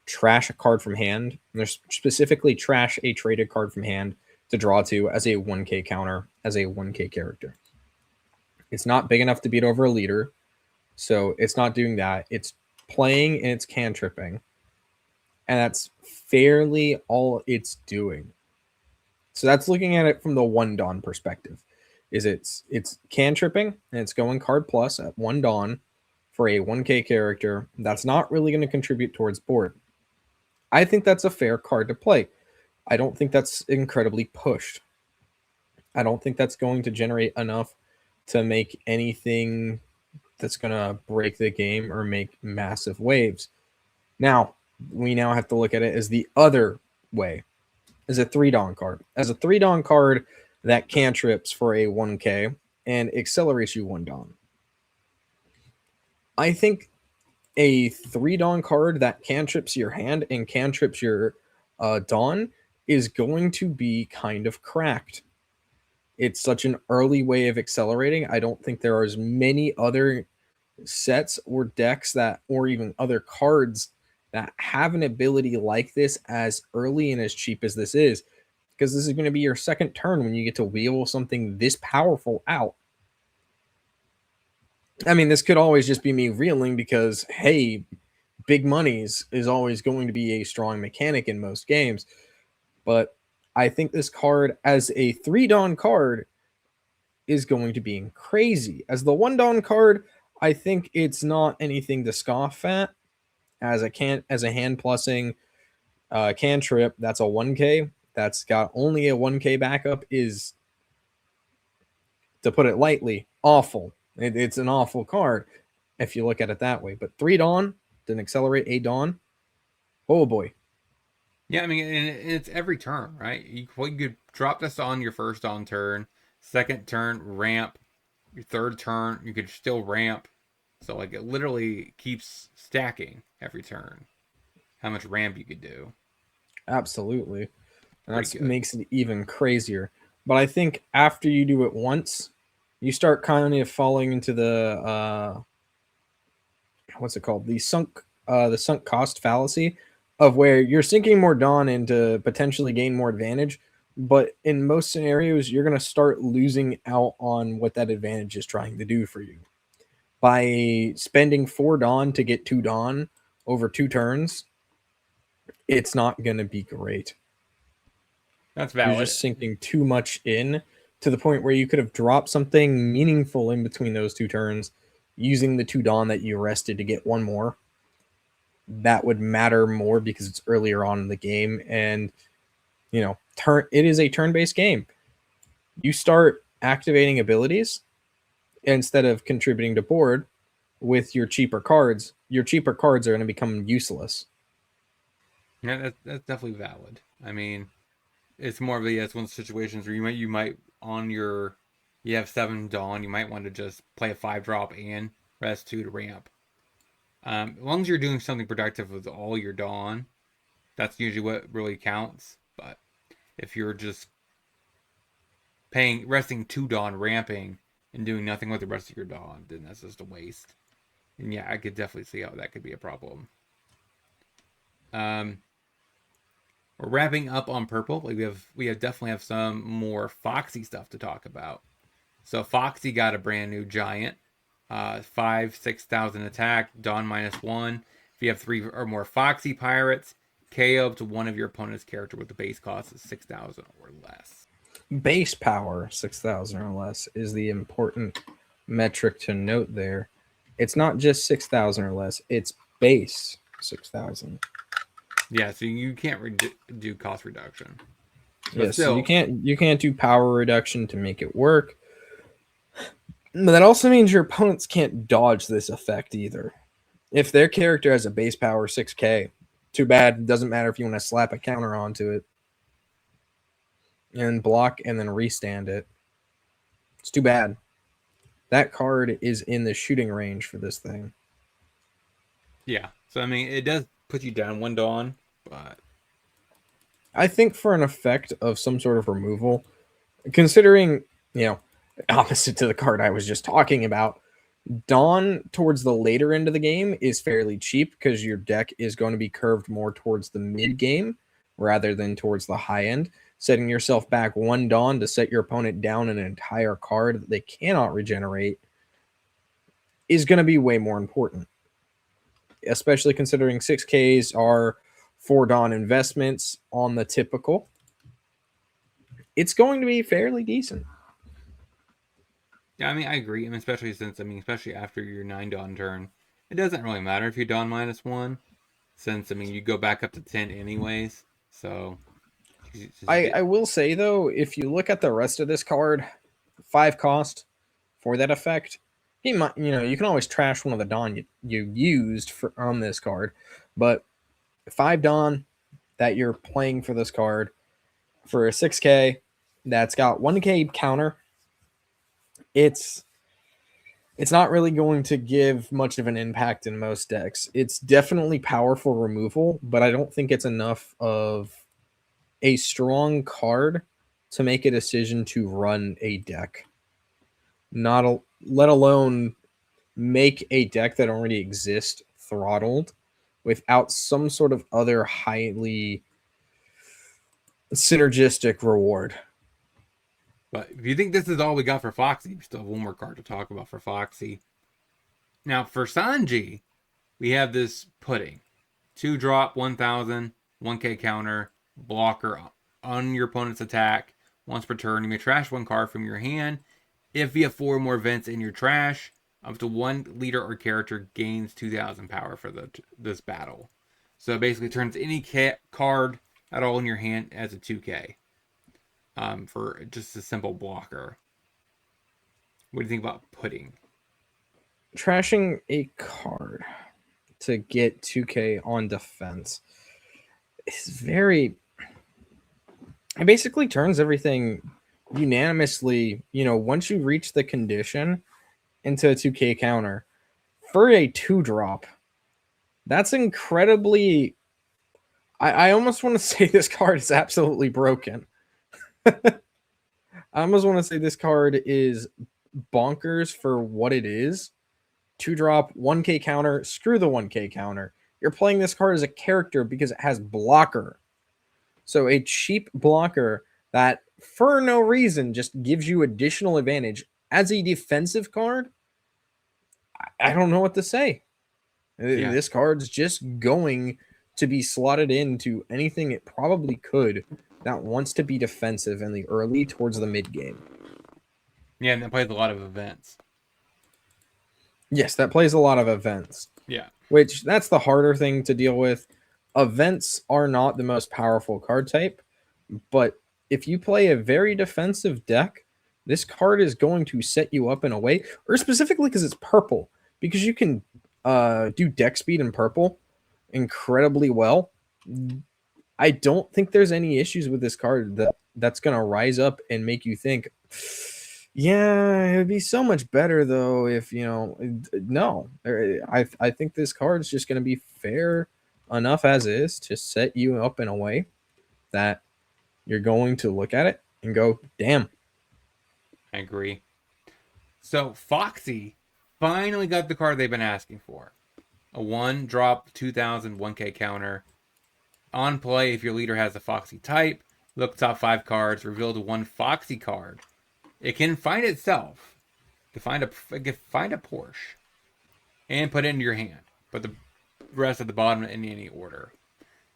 trash a card from hand. And there's specifically trash a traded card from hand to draw 2 as a 1k counter as a 1k character. It's not big enough to beat over a leader, so it's not doing that. It's playing and it's cantripping. And that's fairly all it's doing. So that's looking at it from the 1 Dawn perspective. Is it's cantripping and it's going card plus at 1 Dawn for a 1k character that's not really going to contribute towards board. I think that's a fair card to play. I don't think that's incredibly pushed. I don't think that's going to generate enough to make anything that's going to break the game or make massive waves. Now, we now have to look at it as the other way, as a 3 Dawn card. As a 3 Dawn card that cantrips for a 1k and accelerates you 1 Dawn. I think a 3 Dawn card that cantrips your hand and cantrips your Dawn is going to be kind of cracked. It's such an early way of accelerating. I don't think there are as many other sets or decks that, or even other cards that have an ability like this as early and as cheap as this is, because this is going to be your second turn when you get to wheel something this powerful out. I mean, this could always just be me reeling because, hey, big monies is always going to be a strong mechanic in most games. But I think this card as a 3 Dawn card is going to be crazy. As the 1 Dawn card, I think it's not anything to scoff at. As a hand plussing cantrip, that's a 1k. That's got only a 1k backup is, to put it lightly, awful. It's an awful card if you look at it that way. But 3 Dawn, then accelerate a Dawn. Oh boy. Yeah, I mean, and it's every turn, right? You could drop this on your first Dawn turn, second turn, ramp, your third turn, you could still ramp. So, like, it literally keeps stacking every turn. How much ramp you could do. Absolutely. And that makes it even crazier. But I think after you do it once, you start kind of falling into the what's it called? The sunk cost fallacy of where you're sinking more Dawn in to potentially gain more advantage. But in most scenarios, you're going to start losing out on what that advantage is trying to do for you. By spending 4 Dawn to get 2 Dawn over 2 turns, it's not going to be great. That's valid. You're just sinking too much in to the point where you could have dropped something meaningful in between those 2 turns using the 2 Dawn that you rested to get 1 more. That would matter more because it's earlier on in the game. And, it is a turn-based game. You start activating abilities instead of contributing to board with your cheaper cards. Your cheaper cards are going to become useless. Yeah, that's definitely valid. I mean, it's more of it's one of the situations where you might on your you have 7 Dawn, you might want to just play a 5-drop and rest 2 to ramp. As long as you're doing something productive with all your Dawn, that's usually what really counts. But if you're just resting 2 Dawn, ramping, and doing nothing with the rest of your Dawn, then that's just a waste. And yeah, I could definitely see how that could be a problem. We're wrapping up on purple. Like we definitely have some more Foxy stuff to talk about. So Foxy got a brand new giant, 6,000 attack, Dawn -1. If you have 3 or more Foxy pirates, KO up to one of your opponent's character with the base cost of 6,000 or less. Base power 6,000 or less is the important metric to note there. It's not just 6,000 or less; it's base 6,000. Yeah, so you can't do cost reduction. Yes, so you can't do power reduction to make it work. But that also means your opponents can't dodge this effect either. If their character has a base power 6k, too bad. It doesn't matter if you want to slap a counter onto it and block and then restand it. It's too bad. That card is in the shooting range for this thing. Yeah, so I mean, it does put you down 1 Dawn, but I think for an effect of some sort of removal, considering, opposite to the card I was just talking about, Dawn towards the later end of the game is fairly cheap because your deck is going to be curved more towards the mid game rather than towards the high end. Setting yourself back 1 Dawn to set your opponent down an entire card that they cannot regenerate is going to be way more important, especially considering 6Ks are 4 Dawn investments on the typical. It's going to be fairly decent. Yeah, I mean, I agree. I mean, especially after your 9 Dawn turn, it doesn't really matter if you Dawn -1, since, you go back up to 10 anyways. So, I will say, though, if you look at the rest of this card, 5 cost for that effect, you can always trash one of the Dawn you used on this card, but 5 Dawn that you're playing for this card for a 6k that's got 1k counter, it's not really going to give much of an impact in most decks. It's definitely powerful removal, but I don't think it's enough of a strong card to make a decision to run a deck. Let alone make a deck that already exists throttled without some sort of other highly synergistic reward. But if you think this is all we got for Foxy, we still have one more card to talk about for Foxy. Now, for Sanji, we have this Pudding. 2-drop, 1,000, 1k counter, blocker on your opponent's attack. Once per turn, you may trash 1 card from your hand. If you have 4 more vents in your trash, up to 1 leader or character gains 2,000 power for this battle. So it basically turns any card at all in your hand as a 2k. For just a simple blocker. What do you think about Pudding? Trashing a card to get 2k on defense is very... It basically turns everything unanimously, once you reach the condition, into a 2k counter. For a 2-drop, that's incredibly... I almost want to say this card is absolutely broken. I almost want to say this card is bonkers for what it is. 2-drop, 1k counter, screw the 1k counter. You're playing this card as a character because it has blocker. So a cheap blocker that, for no reason, just gives you additional advantage as a defensive card. I don't know what to say. Yeah. This card's just going to be slotted into anything it probably could that wants to be defensive in the early towards the mid game. Yeah, and that plays a lot of events. Yes, that plays a lot of events. Yeah. Which, that's the harder thing to deal with. Events are not the most powerful card type, but if you play a very defensive deck, this card is going to set you up in a way, or specifically because it's purple, because you can do deck speed in purple incredibly well. I don't think there's any issues with this card that's going to rise up and make you think, yeah, it would be so much better though if, no. I think this card is just going to be fair enough as is to set you up in a way that you're going to look at it and go, damn. I agree. So Foxy finally got the card they've been asking for. A 1-drop 2000 1K counter. On play, if your leader has a Foxy type, look top 5 cards, reveal the 1 Foxy card. It can find itself. It can find a Porsche. And put it into your hand. Put the rest at the bottom in any order.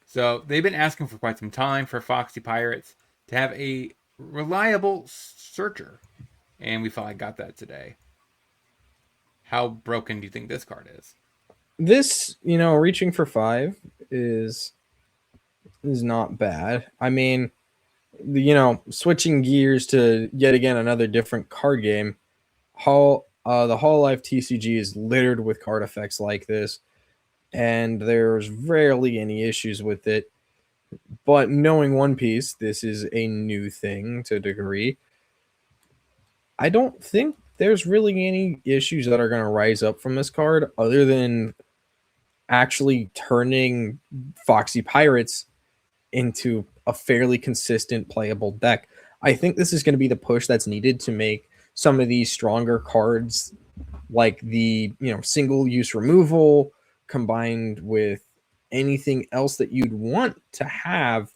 So they've been asking for quite some time for Foxy Pirates to have a reliable searcher. And we finally got that today. How broken do you think this card is? This, reaching for 5 is not bad. I mean, switching gears to yet again another different card game. The Hololive TCG is littered with card effects like this, and there's rarely any issues with it. But knowing One Piece, this is a new thing to a degree. I don't think there's really any issues that are going to rise up from this card other than actually turning Foxy Pirates into a fairly consistent playable deck. I think this is going to be the push that's needed to make some of these stronger cards like the single use removal combined with anything else that you'd want to have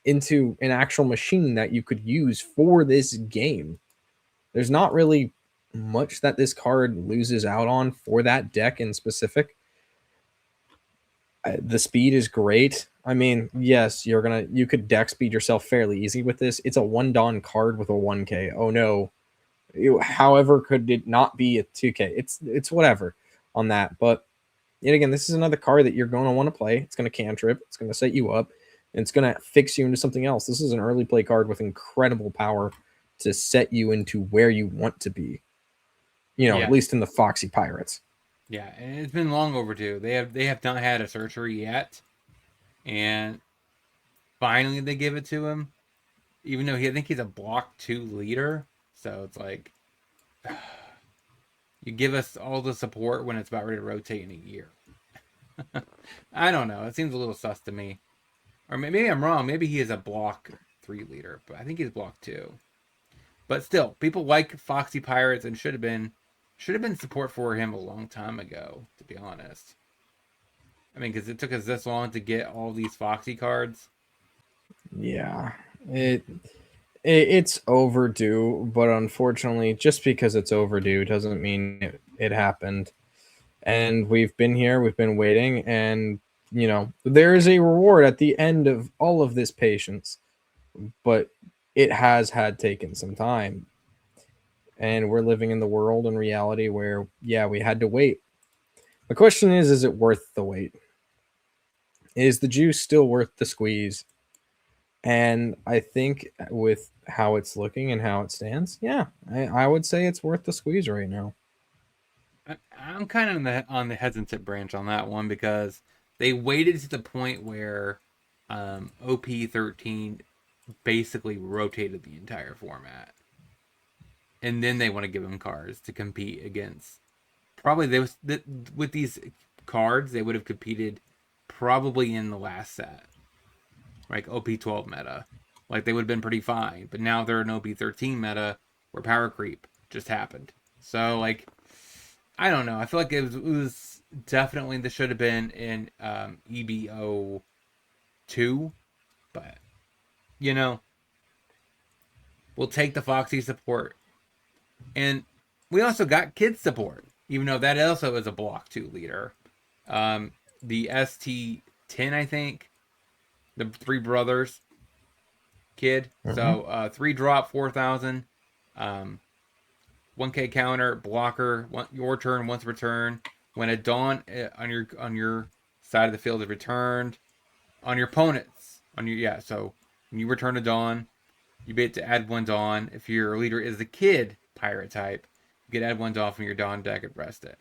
into an actual machine that you could use for this game. There's not really much that this card loses out on for that deck in specific. The speed is great. I mean, yes, you could deck speed yourself fairly easy with this. It's a 1 Dawn card with a 1K. Oh no. However, could it not be a 2K? It's whatever on that. But yet again, this is another card that you're going to want to play. It's going to cantrip. It's going to set you up. And it's going to fix you into something else. This is an early play card with incredible power to set you into where you want to be. At least in the Foxy Pirates. Yeah, and it's been long overdue. They have not had a searcher yet. And finally they give it to him. Even though I think he's a block 2 leader. So it's like, you give us all the support when it's about ready to rotate in a year. I don't know. It seems a little sus to me. Or maybe I'm wrong. Maybe he is a block 3 leader. But I think he's block 2. But still, people like Foxy Pirates and should have been support for him a long time ago, to be honest. I mean, because it took us this long to get all these Foxy cards. Yeah, it's overdue, but unfortunately, just because it's overdue doesn't mean it happened. And we've been here, we've been waiting, and there is a reward at the end of all of this patience, but it has had taken some time. And we're living in the world and reality where, yeah, we had to wait. The question is it worth the wait? Is the juice still worth the squeeze? And I think with how it's looking and how it stands, yeah, I would say it's worth the squeeze right now. I'm kind of on the hesitant branch on that one because they waited to the point where OP13 basically rotated the entire format. And then they want to give him cards to compete against. Probably with these cards, they would have competed probably in the last set. Like OP12 meta. Like they would have been pretty fine. But now they're an OP13 meta where power creep just happened. So like, I don't know. I feel like it was definitely, this should have been in EBO2. But, we'll take the Foxy support. And we also got kid support, even though that also is a block 2 leader. The ST10, I think, the 3 brothers kid. Mm-hmm. So 3-drop 4,000, 1K counter blocker. Your turn once returned. When a Dawn on your side of the field is returned, on your opponent's So when you return a Dawn, you get to add 1 Dawn. If your leader is the kid pirate type, you can add 1 Dawn from your Dawn deck and rest it.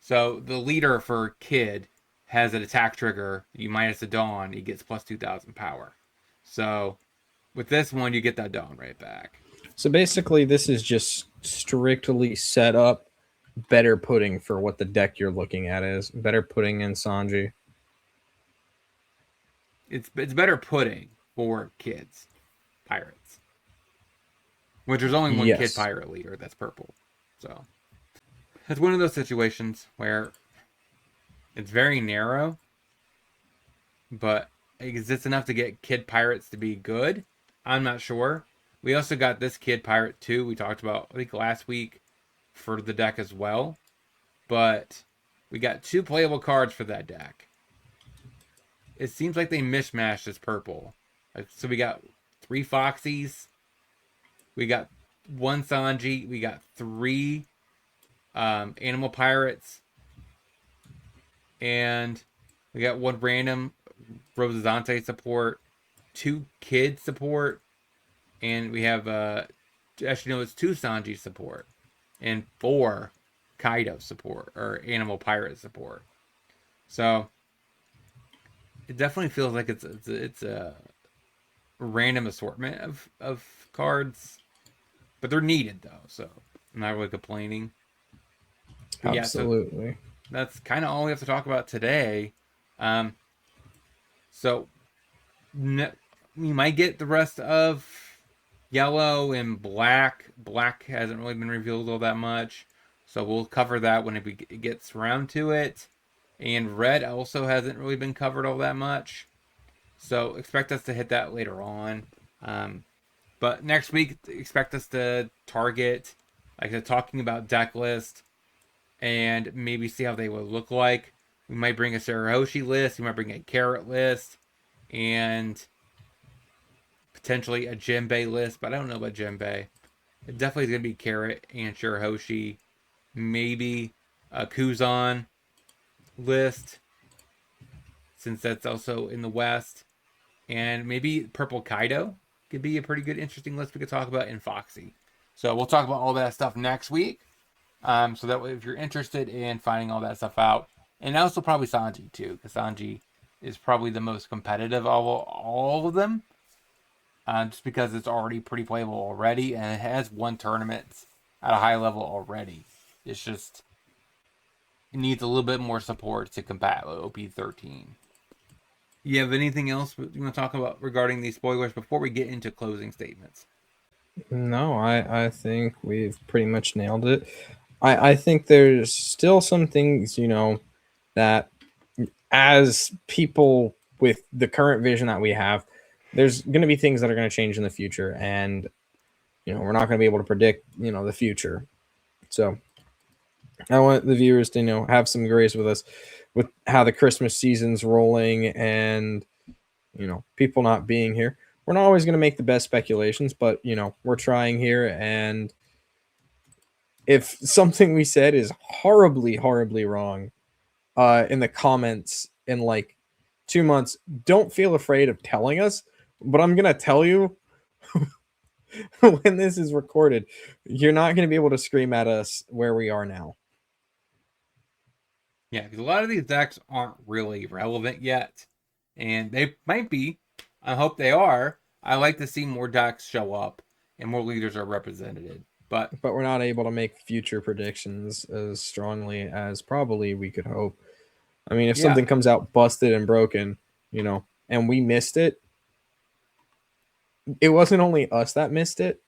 So the leader for kid has an attack trigger. You minus a Dawn, he gets plus 2,000 power. So with this one, you get that Dawn right back. So basically, this is just strictly set up better pudding for what the deck you're looking at is. Better pudding in Sanji. It's better pudding for kids, pirates. Which there's only one kid pirate leader that's purple. So it's one of those situations where it's very narrow, but is this enough to get kid pirates to be good? I'm not sure. We also got this kid pirate too. We talked about, I think, last week for the deck as well. But we got 2 playable cards for that deck. It seems like they mishmashed this purple. So we got 3 Foxies. We got 1 Sanji. We got 3 animal pirates. And we got 1 random Rosazante support. 2 kid support. And we have, actually, no, it's 2 Sanji support. And 4 Kaido support, or animal pirate support. So it definitely feels like it's a random assortment of cards, but they're needed though, so I'm not really complaining. But absolutely. Yeah, so that's kind of all we have to talk about today. So we might get the rest of yellow and black. Black hasn't really been revealed all that much, so we'll cover that when it gets around to it. And red also hasn't really been covered all that much, so expect us to hit that later on. But next week, expect us to target, like, talking about deck list and maybe see how they would look like. We might bring a Sarahoshi list, we might bring a Carrot list, and potentially a Jinbei list, but I don't know about Jinbei. It definitely is going to be Carrot and Shirahoshi. Maybe a Kuzan list, since that's also in the West. And maybe Purple Kaido could be a pretty good, interesting list we could talk about in Foxy. So we'll talk about all that stuff next week. So that way, if you're interested in finding all that stuff out, and also probably Sanji too, because Sanji is probably the most competitive of all of them. Just because it's already pretty playable already, and it has won tournaments at a high level already. It's just, it needs a little bit more support to combat OP13. You have anything else you want to talk about regarding these spoilers before we get into closing statements? No, I think we've pretty much nailed it. I think there's still some things, that as people with the current vision that we have, there's going to be things that are going to change in the future, and we're not going to be able to predict the future. So I want the viewers to have some grace with us with how the Christmas season's rolling, and people not being here. We're not always going to make the best speculations, but we're trying here, and if something we said is horribly wrong in the comments in like 2 months, don't feel afraid of telling us. But I'm going to tell you when this is recorded, you're not going to be able to scream at us where we are now. Yeah, because a lot of these decks aren't really relevant yet. And they might be. I hope they are. I like to see more decks show up and more leaders are represented. But we're not able to make future predictions as strongly as probably we could hope. I mean, if something comes out busted and broken, and we missed it, it wasn't only us that missed it.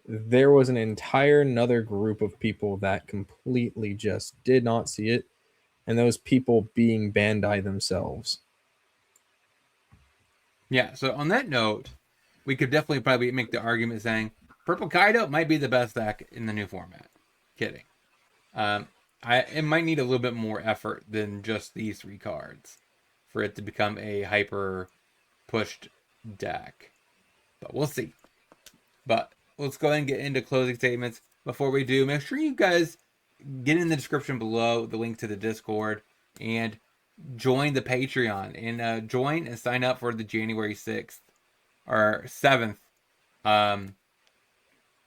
There was an entire another group of people that completely just did not see it, and those people being Bandai themselves. Yeah, so on that note, we could definitely probably make the argument saying Purple Kaido might be the best deck in the new format. Kidding. It might need a little bit more effort than just these 3 cards for it to become a hyper pushed deck. But we'll see. But let's go ahead and get into closing statements. Before we do, make sure you guys get in the description below the link to the Discord and join the Patreon. And join and sign up for the January 6th or 7th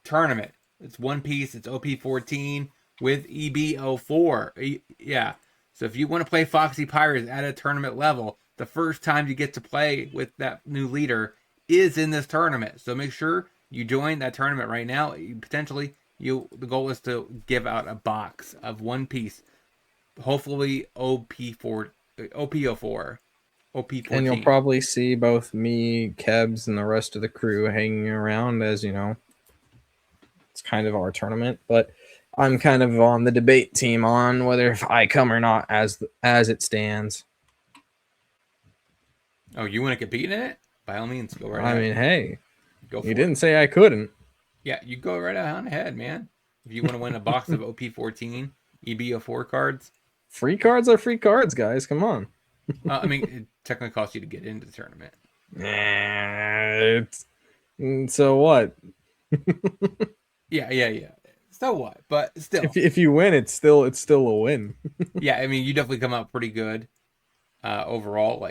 tournament. It's One Piece. It's OP14 with EBO4. Yeah. So if you want to play Foxy Pirates at a tournament level, the first time you get to play with that new leader is in this tournament. So make sure you join that tournament right now. The goal is to give out a box of One Piece, hopefully OP4, OP04, OP14. And you'll probably see both me, Kebs, and the rest of the crew hanging around as, it's kind of our tournament. But I'm kind of on the debate team on whether if I come or not as it stands. Oh, you want to compete in it? By all means, go right ahead. I mean, hey, go for you didn't say I couldn't. Yeah, you go right on ahead, man. If you want to win a box of OP14 EBO4 cards. Free cards are free cards, guys. Come on. I mean, it technically costs you to get into the tournament. So what? Yeah. So what? But still, if you win, it's still a win. Yeah, I mean, you definitely come out pretty good overall.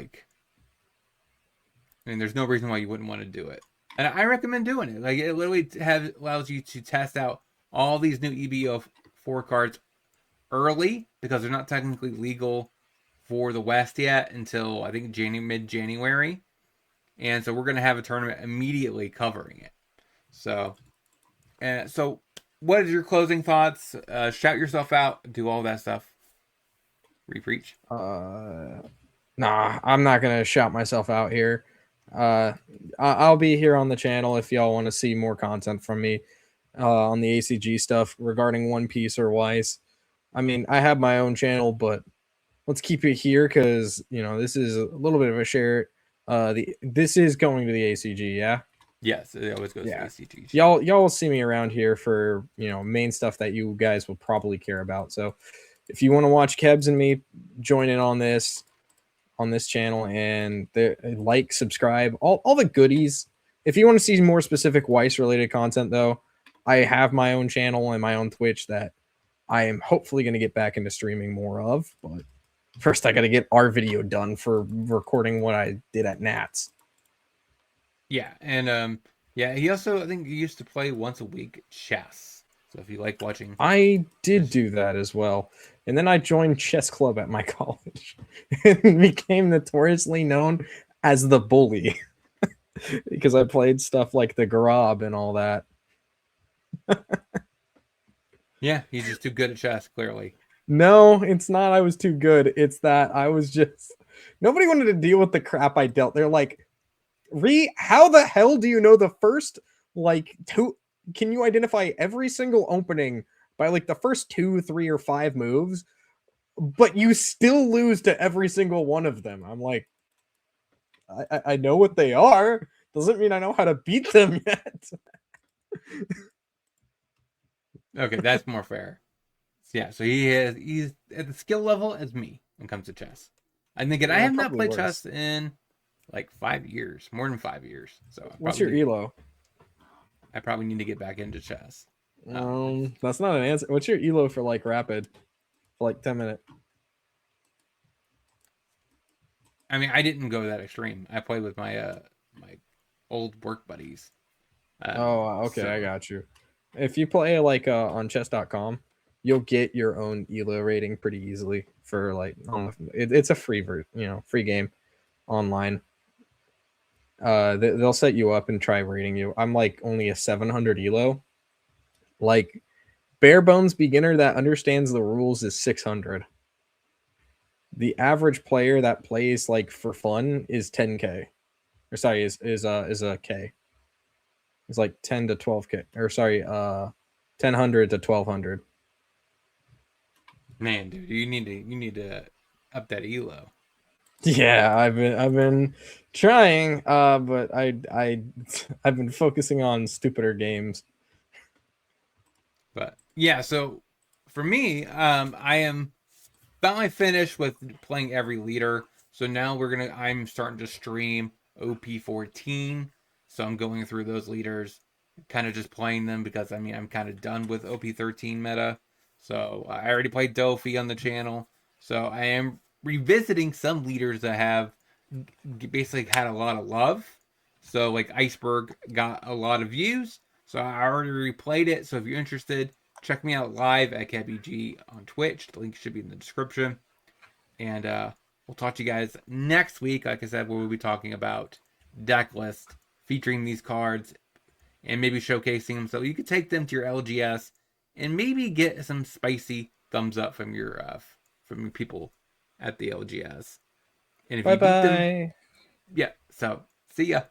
There's no reason why you wouldn't want to do it, and I recommend doing it. Like, it literally allows you to test out all these new EBO4 cards early because they're not technically legal for the West yet until I think mid-January, and so we're gonna have a tournament immediately covering it. So what is your closing thoughts? Shout yourself out, do all that stuff. Repreach. Nah, I'm not gonna shout myself out here. I'll be here on the channel if y'all want to see more content from me on the ACG stuff regarding One Piece or Weiss. I mean, I have my own channel, but let's keep it here because this is a little bit of a share. This is going to the ACG, yeah. Yes, it always goes to ACG. Y'all will see me around here for main stuff that you guys will probably care about. So if you want to watch Kebs and me join in on this channel and subscribe, all the goodies. If you want to see more specific Weiss related content though, I have my own channel and my own Twitch that I am hopefully going to get back into streaming more of, but first I got to get our video done for recording what I did at Nats. Yeah, and he also, I think he used to play once a week chess. So if you like watching, I did do that as well. And then I joined chess club at my college and became notoriously known as the bully because I played stuff like the Garab and all that. Yeah, he's just too good at chess, clearly. No, it's not I was too good. It's that I was just... Nobody wanted to deal with the crap I dealt. They're like, how the hell do you know the first, two... Can you identify every single opening by, the first 2, 3, or 5 moves, but you still lose to every single one of them? I'm like, I know what they are. Doesn't mean I know how to beat them yet. Okay, that's more fair. Yeah, so he's at the skill level as me when it comes to chess. I think I have not played chess in 5 years, more than 5 years. So what's your elo? I probably need to get back into chess. That's not an answer. What's your elo for rapid? For 10 minutes. I mean, I didn't go that extreme. I played with my my old work buddies. Okay, so I got you. If you play on chess.com, you'll get your own elo rating pretty easily for it's a free free game online. They'll set you up and try rating you. I'm only a 700 elo. Bare bones beginner that understands the rules is 600. The average player that plays for fun is 10k. Or sorry, is a k. It's 10 to 12k. Or sorry, 1000 to 1200. Man, dude, you need to up that elo. Yeah, I've been trying, but I've been focusing on stupider games. But yeah, so for me, I am finally finished with playing every leader. So now I'm starting to stream OP14. So I'm going through those leaders, kind of just playing them because I'm kind of done with OP13 meta. So I already played Dofi on the channel. So I am revisiting some leaders that have basically had a lot of love. So Iceberg got a lot of views. So I already replayed it. So if you're interested, check me out live at KebbieG on Twitch. The link should be in the description. And we'll talk to you guys next week. Like I said, where we'll be talking about deck list featuring these cards and maybe showcasing them so you could take them to your LGS and maybe get some spicy thumbs up from your people at the LGS. And if Bye you beat them, bye. yeah. So see ya.